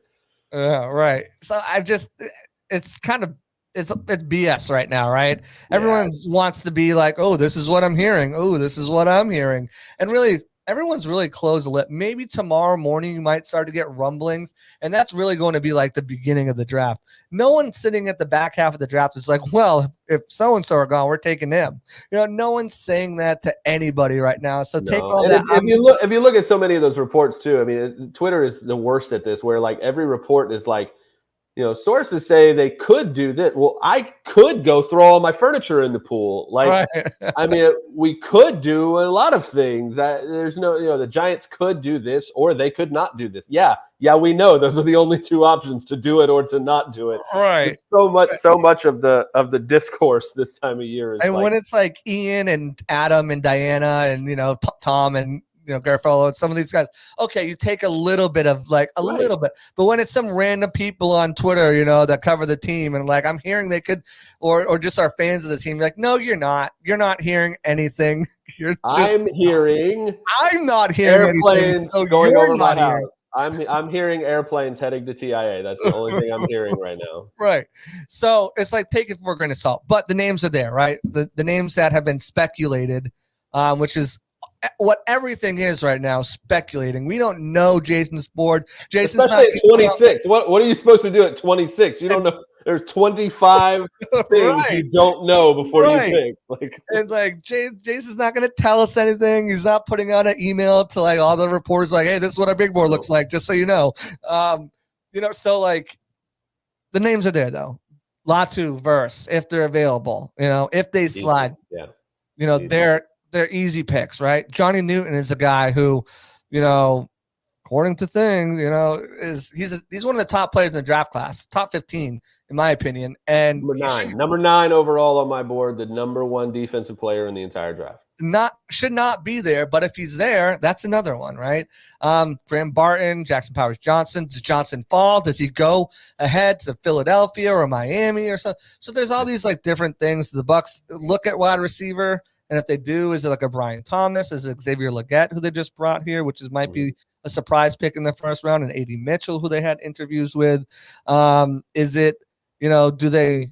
Yeah, right. So it's BS right now, right? Yeah. Everyone wants to be like, oh, this is what I'm hearing. Oh, this is what I'm hearing. And really, everyone's really closed the lip. Maybe tomorrow morning you might start to get rumblings, and that's really going to be like the beginning of the draft. No one sitting at the back half of the draft is like, well, if so-and-so are gone, we're taking them. No one's saying that to anybody right now. So take all that. If you look at so many of those reports too, I mean, Twitter is the worst at this, where like every report is like, sources say they could do this. Well, I could go throw all my furniture in the pool. Like, right. I mean, we could do a lot of things. There's no, the Giants could do this or they could not do this. Yeah, we know those are the only two options, to do it or to not do it. Right. It's so much of the discourse this time of year is. And when it's like Ian and Adam and Diana and Tom and Garofalo and some of these guys, okay, you take a little bit of little bit, but when it's some random people on Twitter, that cover the team and like, I'm hearing they could, or just are fans of the team, like, no, you're not hearing anything. I'm not hearing airplanes anything, so going over my house. I'm hearing airplanes heading to TIA. That's the only thing I'm hearing right now. Right. So it's like, take it for a grain of salt, but the names are there, right? The names that have been speculated, which is what everything is right now, speculating. We don't know Jason's board. Jason's especially at 26. What are you supposed to do at 26? You don't know. There's 25 things you don't know before you pick. Jason's not going to tell us anything. He's not putting out an email to like all the reporters like, hey, this is what our big board looks like, just so you know. So like the names are there though. Latu, Verse, if they're available, if they slide, they're easy picks, right? Johnny Newton is a guy who, according to things, he's one of the top players in the draft class, top 15 in my opinion. And number nine overall on my board, the number one defensive player in the entire draft. should not be there, but if he's there, that's another one, right? Graham Barton, Jackson Powers Johnson. Does Johnson fall? Does he go ahead to Philadelphia or Miami or something? So there's all these like different things. The Bucs look at wide receiver, and if they do, is it like a Brian Thomas? Is it Xavier Legette, who they just brought here, which might be a surprise pick in the first round, and A.D. Mitchell, who they had interviews with? Is it, do they?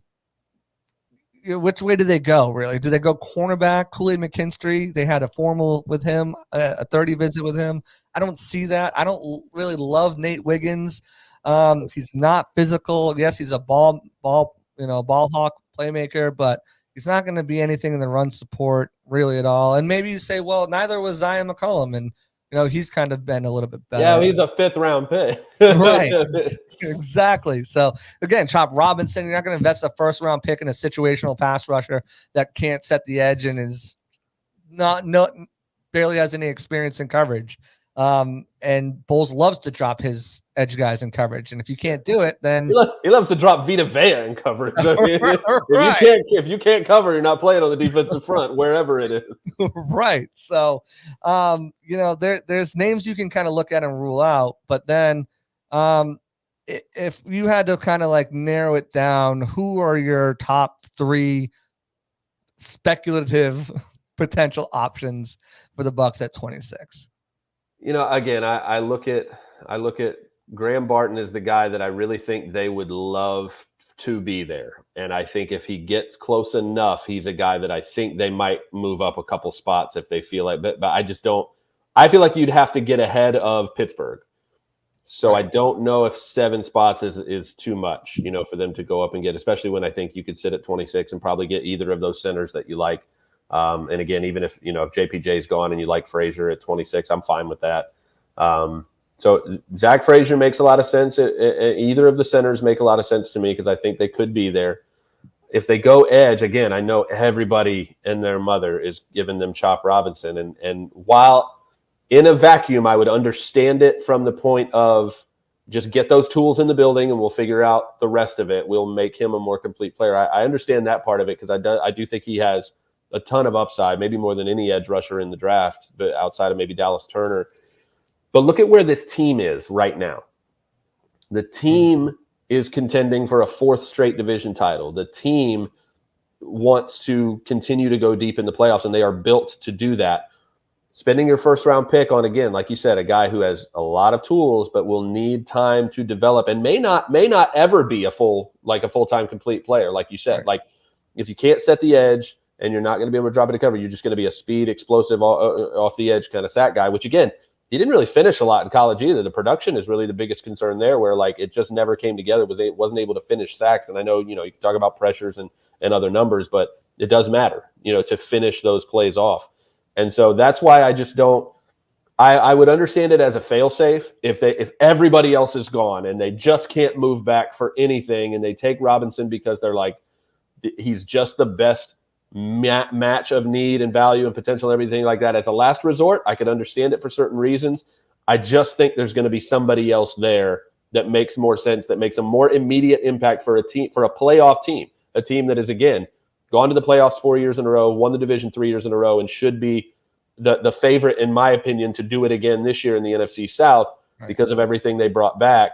Which way do they go, really? Do they go cornerback, Kool-Aid McKinstry? They had a formal with him, a 30 visit with him. I don't see that. I don't really love Nate Wiggins. He's not physical. Yes, he's a ball hawk playmaker, but he's not going to be anything in the run support really at all. And maybe you say, well, neither was Zion McCollum, and he's kind of been a little bit better. Yeah, he's a 5th round pick. Right. Exactly. So again, Chop Robinson, you're not going to invest a 1st round pick in a situational pass rusher that can't set the edge and is barely has any experience in coverage. And Bowles loves to drop his edge guys in coverage. And if you can't do it, then he loves to drop Vita Vea in coverage. If you can't cover, you're not playing on the defensive front, wherever it is. Right. So, there's names you can kind of look at and rule out, but then, if you had to kind of like narrow it down, who are your top 3 speculative potential options for the Bucs at 26? Again, I look at Graham Barton as the guy that I really think they would love to be there. And I think if he gets close enough, he's a guy that I think they might move up a couple spots if they feel like, but I just don't. I feel like you'd have to get ahead of Pittsburgh. So I don't know if 7 spots is too much, for them to go up and get, especially when I think you could sit at 26 and probably get either of those centers that you like. And again, even if JPJ's gone and you like Frazier at 26, I'm fine with that. So Zach Frazier makes a lot of sense. Either of the centers make a lot of sense to me because I think they could be there. If they go edge, again, I know everybody and their mother is giving them Chop Robinson. And while in a vacuum, I would understand it from the point of just get those tools in the building and we'll figure out the rest of it. We'll make him a more complete player. I understand that part of it because I do think he has a ton of upside, maybe more than any edge rusher in the draft, but outside of maybe Dallas Turner. But look at where this team is right now. The team is contending for a 4th straight division title. The team wants to continue to go deep in the playoffs, and they are built to do that. Spending your 1st round pick on, again, like you said, a guy who has a lot of tools, but will need time to develop and may not ever be a full-time complete player, like you said. Right. Like if you can't set the edge and you're not going to be able to drop it to cover, you're just going to be a speed, explosive, off the edge kind of sack guy, which again, he didn't really finish a lot in college either. The production is really the biggest concern there, where like it just never came together. Wasn't able to finish sacks. And I know, you can talk about pressures and other numbers, but it does matter, to finish those plays off. And so that's why I just don't. I would understand it as a fail-safe if everybody else is gone and they just can't move back for anything, and they take Robinson because they're like he's just the best match of need and value and potential and everything like that. As a last resort, I could understand it for certain reasons. I just think there's going to be somebody else there that makes more sense, that makes a more immediate impact for a team, for a playoff team, a team that is again gone to the playoffs 4 years in a row, won the division 3 years in a row, and should be the favorite, in my opinion, to do it again this year in the NFC South because of everything they brought back.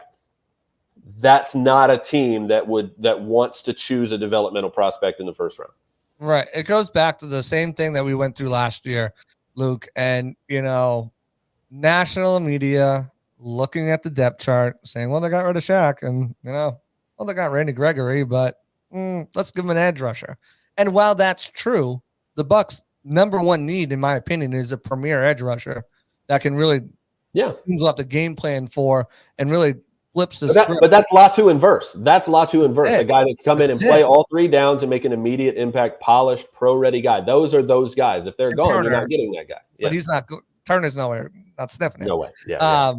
That's not a team that wants to choose a developmental prospect in the 1st round. Right. It goes back to the same thing that we went through last year, Luke, and national media looking at the depth chart saying, well, they got rid of Shaq, and they got Randy Gregory, but let's give him an edge rusher. And while that's true, the Bucs' number 1 need, in my opinion, is a premier edge rusher that can really teams will have to game plan for and really flips the script. But that's Latu and Verse. That's Latu and Verse, a guy that can come in and play all 3 downs and make an immediate impact, polished, pro-ready guy. Those are those guys. If they're gone, you're not getting that guy. Yeah. But he's not – Turner's nowhere, not sniffing it. No way. Yeah.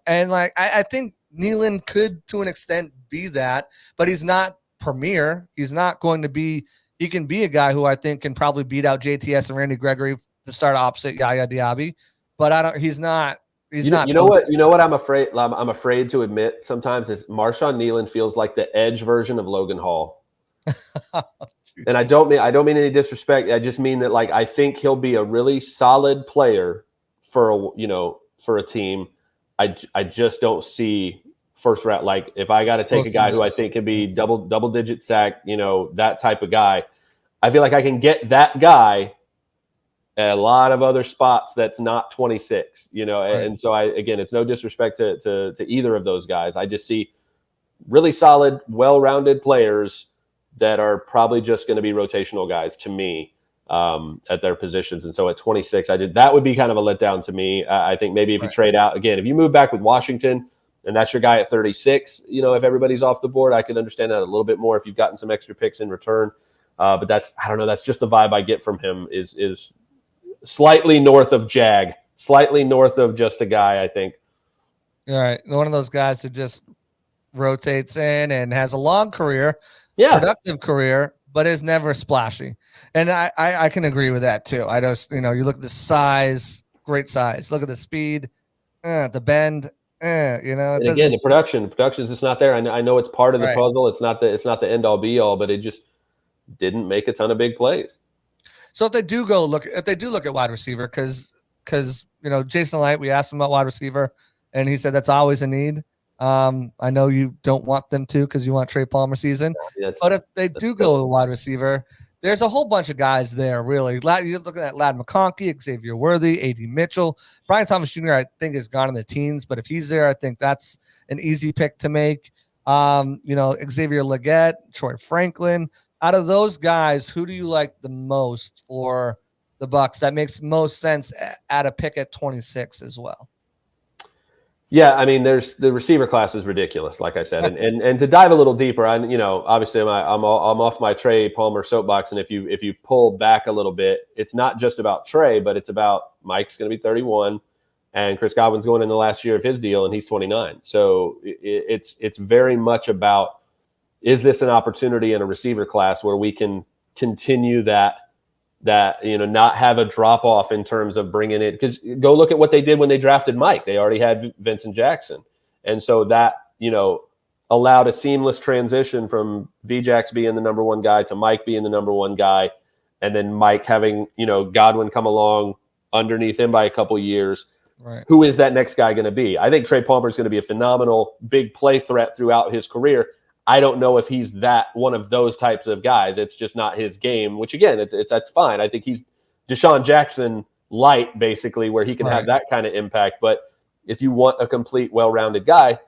And like I think Nealon could, to an extent, be that, but he's not premier. He's not going to be – he can be a guy who I think can probably beat out JTS and Randy Gregory to start opposite Yaya Diaby, but he's not. He's not. You know what I'm afraid. I'm afraid to admit sometimes is Marshawn Nealon feels like the edge version of Logan Hall. And I don't mean any disrespect. I just mean that, like, I think he'll be a really solid player for a team. I just don't see first round. Like, if I got to take a guy who I think can be double digit sack, that type of guy, I feel like I can get that guy at a lot of other spots that's not 26, Right. And so it's no disrespect to either of those guys. I just see really solid, well-rounded players that are probably just going to be rotational guys to me at their positions. And so at 26, that would be kind of a letdown to me. I think maybe if you trade out again, if you move back with Washington and that's your guy at 36, if everybody's off the board, I can understand that a little bit more if you've gotten some extra picks in return. But I don't know. That's just the vibe I get from him is slightly north of Jag, slightly north of just a guy, I think. All right. One of those guys who just rotates in and has a long career, productive career, but is never splashy. And I can agree with that too. I just, you look at the size, great size. Look at the speed, the bend, And again, the production's just not there. I know it's part of the puzzle. It's not the end all be all, but it just didn't make a ton of big plays. So if they do look at wide receiver, because Jason Light, we asked him about wide receiver, and he said that's always a need. I know you don't want them to because you want Trey Palmer season, but if they do go with wide receiver, there's a whole bunch of guys there. Really, you're looking at Ladd McConkey, Xavier Worthy, A.D. Mitchell, Brian Thomas Jr. I think has gone in the teens, but if he's there, I think that's an easy pick to make. Xavier Legette, Troy Franklin. Out of those guys, who do you like the most for the Bucs? That makes most sense at a pick at 26 as well. Yeah, I mean, there's the receiver class is ridiculous, like I said, and to dive a little deeper, obviously I'm off my Trey Palmer soapbox, and if you pull back a little bit, it's not just about Trey, but it's about Mike's going to be 31, and Chris Godwin's going in the last year of his deal, and he's 29. So it's very much about, is this an opportunity in a receiver class where we can continue that not have a drop off in terms of bringing it, because go look at what they did when they drafted Mike. They already had Vincent Jackson. And so that, allowed a seamless transition from VJax being the number one guy to Mike being the number one guy. And then Mike having, Godwin come along underneath him by a couple years. Right. Who is that next guy going to be? I think Trey Palmer is going to be a phenomenal big play threat throughout his career. I don't know if he's that one of those types of guys. It's just not his game, which again, that's fine. I think he's Deshaun Jackson light, basically, where he can have that kind of impact. But if you want a complete, well-rounded guy,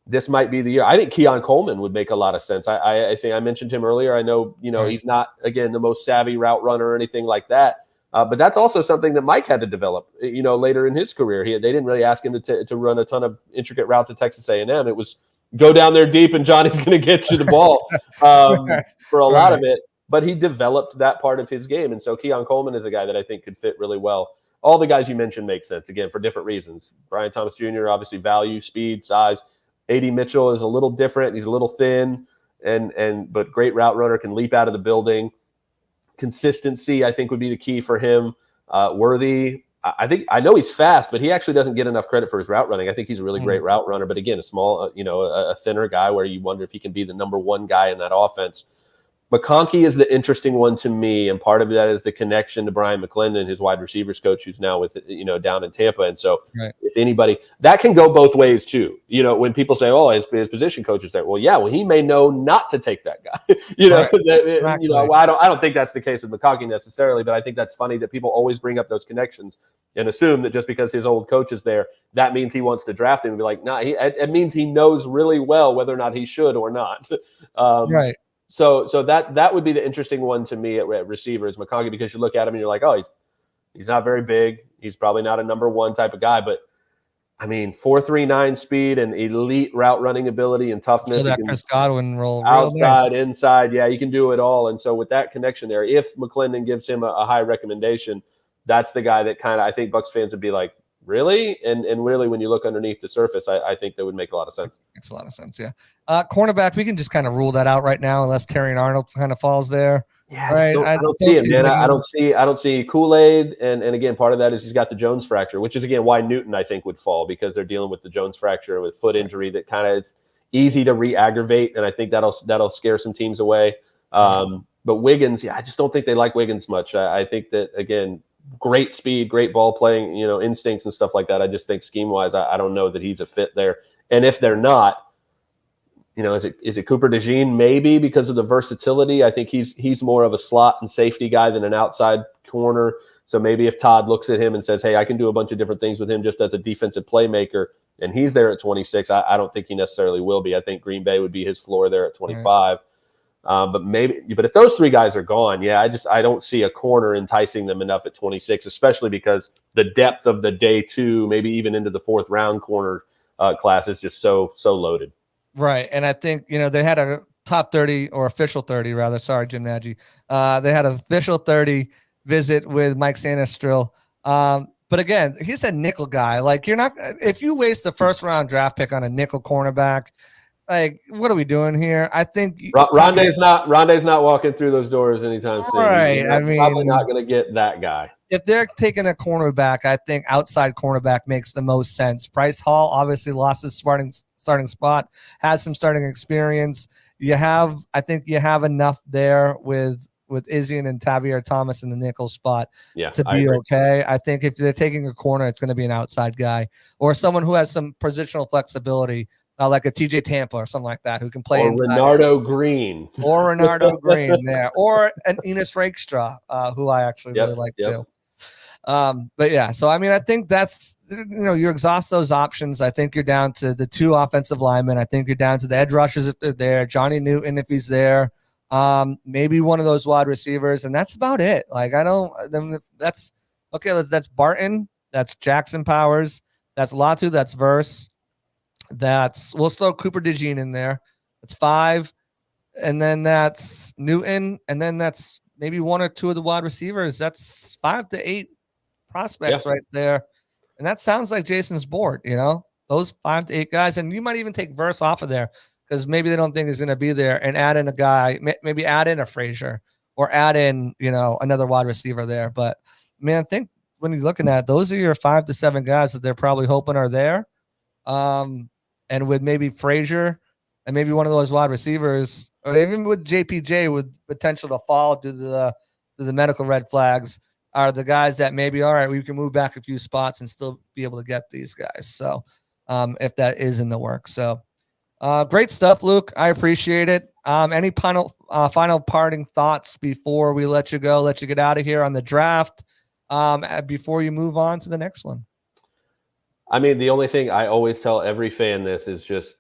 this might be the year. I think Keon Coleman would make a lot of sense. I think I mentioned him earlier. I know, he's not, again, the most savvy route runner or anything like that. But that's also something that Mike had to develop, later in his career. They didn't really ask him to run a ton of intricate routes at Texas A&M. It was go down there deep and Johnny's going to get you the ball for a lot of it. But he developed that part of his game. And so Keon Coleman is a guy that I think could fit really well. All the guys you mentioned make sense, again, for different reasons. Brian Thomas Jr., obviously value, speed, size. A.D. Mitchell is a little different. He's a little thin, but great route runner, can leap out of the building. Consistency, I think, would be the key for him. Worthy, I know he's fast, but he actually doesn't get enough credit for his route running. I think he's a really great route runner, but again, a small, a thinner guy where you wonder if he can be the number one guy in that offense. McConkey is the interesting one to me, and part of that is the connection to Brian McClendon, his wide receivers coach, who's now with down in Tampa. And so, if anybody, that can go both ways too. When people say, "Oh, his position coach is there," well, yeah, he may know not to take that guy. I don't think that's the case with McConkey necessarily, but I think that's funny that people always bring up those connections and assume that just because his old coach is there, that means he wants to draft him. And be like, nah, it means he knows really well whether or not he should or not. Right. So that would be the interesting one to me at receiver is McConkey, because you look at him and you're like, oh, he's not very big. He's probably not a number one type of guy, but I mean, 4.39 speed and elite route running ability and toughness. So that Chris Godwin role, outside, inside, yeah, you can do it all. And so with that connection there, if McClendon gives him a high recommendation, that's the guy that kind of I think Bucs fans would be like, really? And really, when you look underneath the surface, I think that would make a lot of sense. Makes a lot of sense, yeah. Cornerback, we can just kind of rule that out right now, unless Terry Arnold kind of falls there. Yeah, right? I don't see it, man. I don't see Kool-Aid, and again, part of that is he's got the Jones fracture, which is again why Newton I think would fall, because they're dealing with the Jones fracture with foot injury that kind of is easy to re-aggravate, and I think that'll scare some teams away. But Wiggins, I just don't think they like Wiggins much. I think that, again, great speed, great ball playing, instincts and stuff like that. I just think scheme-wise, I don't know that he's a fit there. And if they're not, is it Cooper DeJean? Maybe, because of the versatility. I think he's more of a slot and safety guy than an outside corner. So maybe if Todd looks at him and says, hey, I can do a bunch of different things with him just as a defensive playmaker, and he's there at 26, I don't think he necessarily will be. I think Green Bay would be his floor there at 25. Right. But if those three guys are gone, I don't see a corner enticing them enough at 26, especially because the depth of the day two, maybe even into the fourth round corner class is just so loaded. Right. And I think, they had a top 30 or official 30 rather. Sorry, Jim Nagy. They had an official 30 visit with Mike Sanistrill. But again, he's a nickel guy. Like, if you waste the first round draft pick on a nickel cornerback, like, what are we doing here? I think Rondé's not walking through those doors anytime soon. Right. I mean, probably not going to get that guy. If they're taking a cornerback, I think outside cornerback makes the most sense. Bryce Hall obviously lost his starting spot, has some starting experience. I think you have enough there with Izzy and Tavier Thomas in the nickel spot to be okay. I think if they're taking a corner, it's going to be an outside guy or someone who has some positional flexibility, like a TJ Tampa or something like that, who can play or inside. Renardo Green there, or an Enos Rakestraw, who I actually really like too. But yeah, so I mean, I think that's, you exhaust those options. I think you're down to the two offensive linemen. I think you're down to the edge rushers if they're there, Johnny Newton if he's there, maybe one of those wide receivers, and that's about it. Like, that's okay. That's Barton, that's Jackson Powers, that's Latu, that's Verse, we'll throw Cooper DeJean in there. That's 5, and then that's Newton, and then that's maybe one or two of the wide receivers. That's 5 to 8 prospects right there. And that sounds like Jason's board, those 5 to 8 guys. And you might even take Verse off of there because maybe they don't think he's going to be there, and add in a guy, maybe add in a Frazier or add in, another wide receiver there. But man, I think when you're looking at it, those are your 5 to 7 guys that they're probably hoping are there. And with maybe Frazier and maybe one of those wide receivers, or even with JPJ with potential to fall due to the medical red flags, are the guys that maybe, all right, we can move back a few spots and still be able to get these guys. So if that is in the work. So great stuff, Luke. I appreciate it. Any final parting thoughts before we let you go, let you get out of here on the draft, before you move on to the next one? I mean, the only thing I always tell every fan this is just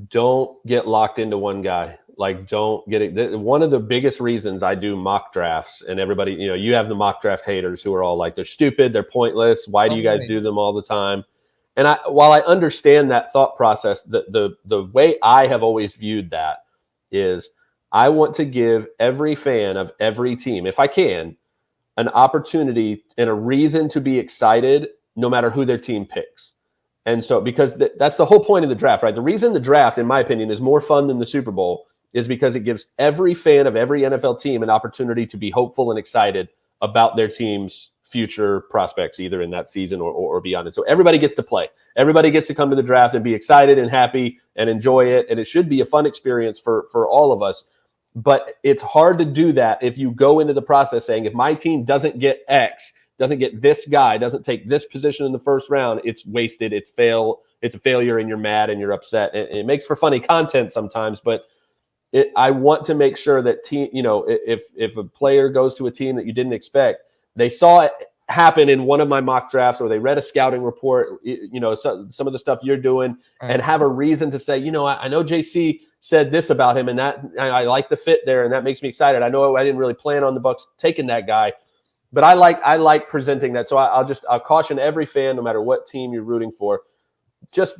don't get locked into one guy. Like, don't get it. One of the biggest reasons I do mock drafts, and everybody, you have the mock draft haters who are all like, they're stupid, they're pointless. Why do you guys do them all the time? And while I understand that thought process, the way I have always viewed that is I want to give every fan of every team, if I can, an opportunity and a reason to be excited no matter who their team picks. And so, because that's the whole point of the draft, right? The reason the draft, in my opinion, is more fun than the Super Bowl is because it gives every fan of every NFL team an opportunity to be hopeful and excited about their team's future prospects, either in that season or beyond. And so everybody gets to play. Everybody gets to come to the draft and be excited and happy and enjoy it. And it should be a fun experience for all of us. But it's hard to do that if you go into the process saying, if my team doesn't get X, doesn't get this guy, doesn't take this position in the first round, it's wasted, it's a failure, and you're mad and you're upset. It makes for funny content sometimes, but I want to make sure that if a player goes to a team that you didn't expect, they saw it happen in one of my mock drafts, or they read a scouting report, some of the stuff you're doing, and have a reason to say, I know JC said this about him, and that I like the fit there, and that makes me excited. I know I didn't really plan on the Bucs taking that guy, but I like presenting that. So I'll caution every fan, no matter what team you're rooting for, just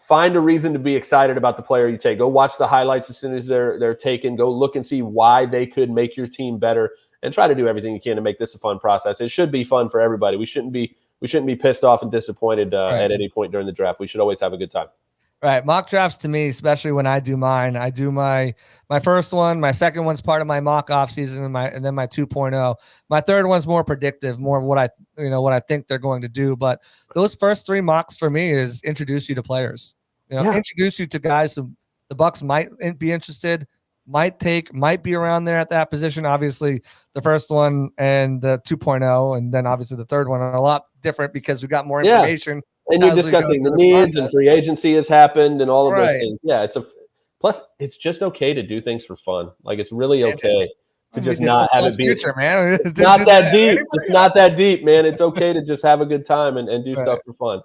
find a reason to be excited about the player you take. Go watch the highlights as soon as they're taken. Go look and see why they could make your team better, and try to do everything you can to make this a fun process. It should be fun for everybody. We shouldn't be pissed off and disappointed at any point during the draft. We should always have a good time. Right. Mock drafts to me, especially when I do mine, I do my first one, my second one's part of my mock off season, and then my 2.0. My third one's more predictive, more of what I think they're going to do. But those first 3 mocks for me is introduce you to players, introduce you to guys who the Bucs might be interested, might be around there at that position. Obviously, the first one and the 2.0, and then obviously the third one are a lot different because we got more information. And you're discussing the needs and free agency has happened and all of those things. Yeah, plus it's just okay to do things for fun. Like it's really okay to just not have it be future, man. It's not that deep. It's not that deep, man. It's okay to just have a good time and do stuff for fun.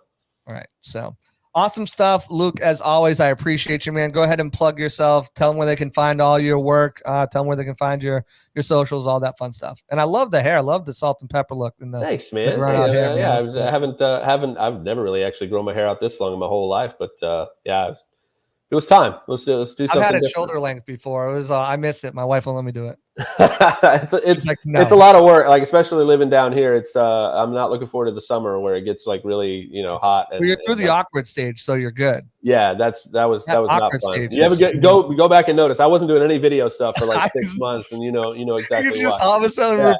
All right. So awesome stuff, Luke. As always, I appreciate you, man. Go ahead and plug yourself. Tell them where they can find all your work. Tell them where they can find your socials, all that fun stuff. And I love the hair. I love the salt and pepper look. Thanks, man. I've never really actually grown my hair out this long in my whole life, but it was time. Let's do something. I've had it different. shoulder length before. It was I miss it. My wife won't let me do it. It's a lot of work, like especially living down here. It's I'm not looking forward to the summer where it gets like really hot. Well, you're through the awkward stage, so you're good. Yeah, that was not fun. Stages. You ever go back and notice? I wasn't doing any video stuff for like 6 months, and you know exactly you just why. all of a sudden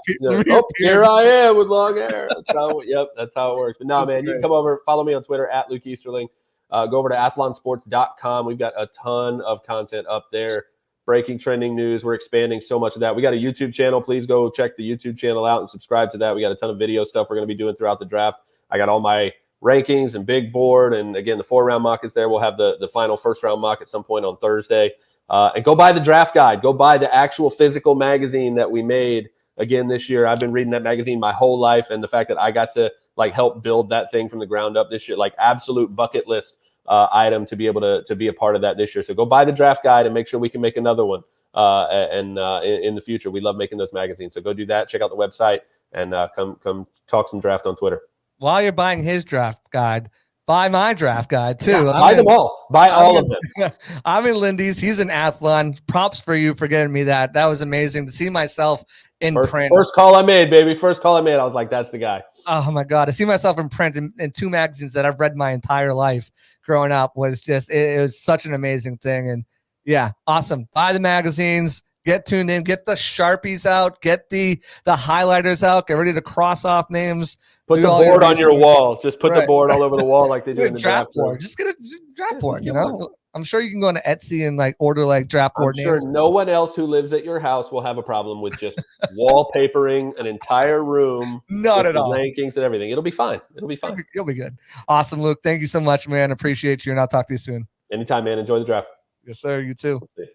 here I am with long hair. That's how it works. But no, man, you can come over, follow me on Twitter at Luke Easterling. Go over to athlonsports.com. We've got a ton of content up there. Breaking trending news. We're expanding so much of that. We got a YouTube channel. Please go check the YouTube channel out and subscribe to that. We got a ton of video stuff we're going to be doing throughout the draft. I got all my rankings and big board. And again, the 4-round mock is there. We'll have the final first-round mock at some point on Thursday. And go buy the draft guide. Go buy the actual physical magazine that we made again this year. I've been reading that magazine my whole life. And the fact that I got to like help build that thing from the ground up this year, like absolute bucket list item to be able to be a part of that this year. So go buy the draft guide and make sure we can make another one in the future. We love making those magazines. So go do that. Check out the website and come talk some draft on Twitter. While you're buying his draft guide, buy my draft guide too. Buy them all. Buy all of them. I'm in Lindy's. He's in Athlon. Props for you for getting me that. That was amazing to see myself in print. First call I made, baby. First call I made. I was like, that's the guy. Oh my God. I see myself in print in 2 magazines that I've read my entire life growing up. Was just, it was such an amazing thing. And yeah, awesome. Buy the magazines, get tuned in, get the Sharpies out, get the highlighters out, get ready to cross off names. Put the board on your wall. Just put the board all over the wall like they do in the draft board. Just get a draft board, you know? I'm sure you can go into Etsy and like order like draft board names. I'm sure no one else who lives at your house will have a problem with just wallpapering an entire room. Not at all. Rankings and everything. It'll be fine. It'll be fine. You'll be good. Awesome, Luke. Thank you so much, man. Appreciate you, and I'll talk to you soon. Anytime, man. Enjoy the draft. Yes, sir. You too. There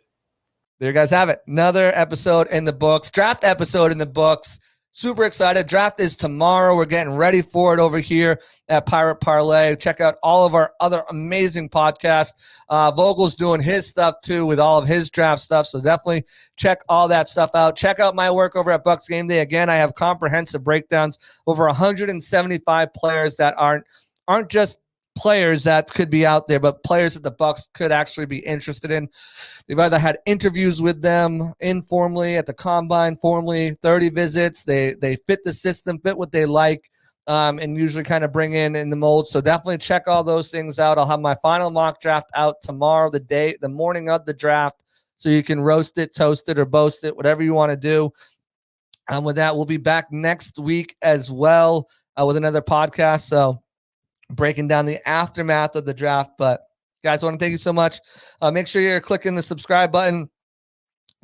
you guys have it. Another episode in the books. Draft episode in the books. Super excited. Draft is tomorrow. We're getting ready for it over here at Pirate Parlay. Check out all of our other amazing podcasts. Vogel's doing his stuff too with all of his draft stuff. So definitely check all that stuff out. Check out my work over at Bucs Game Day. Again, I have comprehensive breakdowns, over 175 players that aren't just players that could be out there, but players that the Bucs could actually be interested in. They've either had interviews with them informally at the combine, formally 30 visits. They fit the system, fit what they like, and usually kind of bring in the mold. So definitely check all those things out. I'll have my final mock draft out tomorrow, the morning of the draft, so you can roast it, toast it, or boast it, whatever you want to do. And with that, we'll be back next week as well with another podcast. So breaking down the aftermath of the draft. But guys, I want to thank you so much. Make sure you're clicking the subscribe button.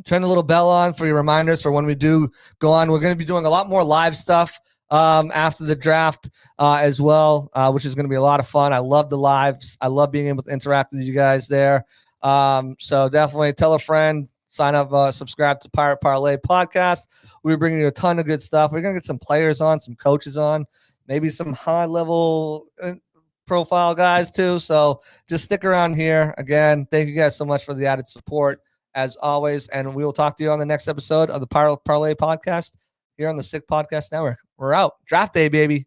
Turn the little bell on for your reminders for when we do go on. We're going to be doing a lot more live stuff after the draft as well, which is going to be a lot of fun. I love the lives. I love being able to interact with you guys there. So definitely tell a friend, sign up, subscribe to Pirate Parlay Podcast. We're bringing you a ton of good stuff. We're going to get some players on, some coaches on, maybe some high-level profile guys too. So just stick around here. Again, thank you guys so much for the added support as always. And we will talk to you on the next episode of the Pirate Parlay Podcast here on the Sick Podcast Network. We're out. Draft day, baby.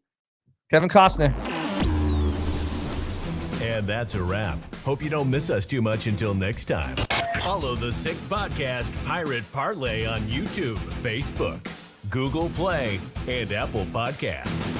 Kevin Costner. And that's a wrap. Hope you don't miss us too much until next time. Follow the Sick Podcast Pirate Parlay on YouTube, Facebook, Google Play, and Apple Podcasts.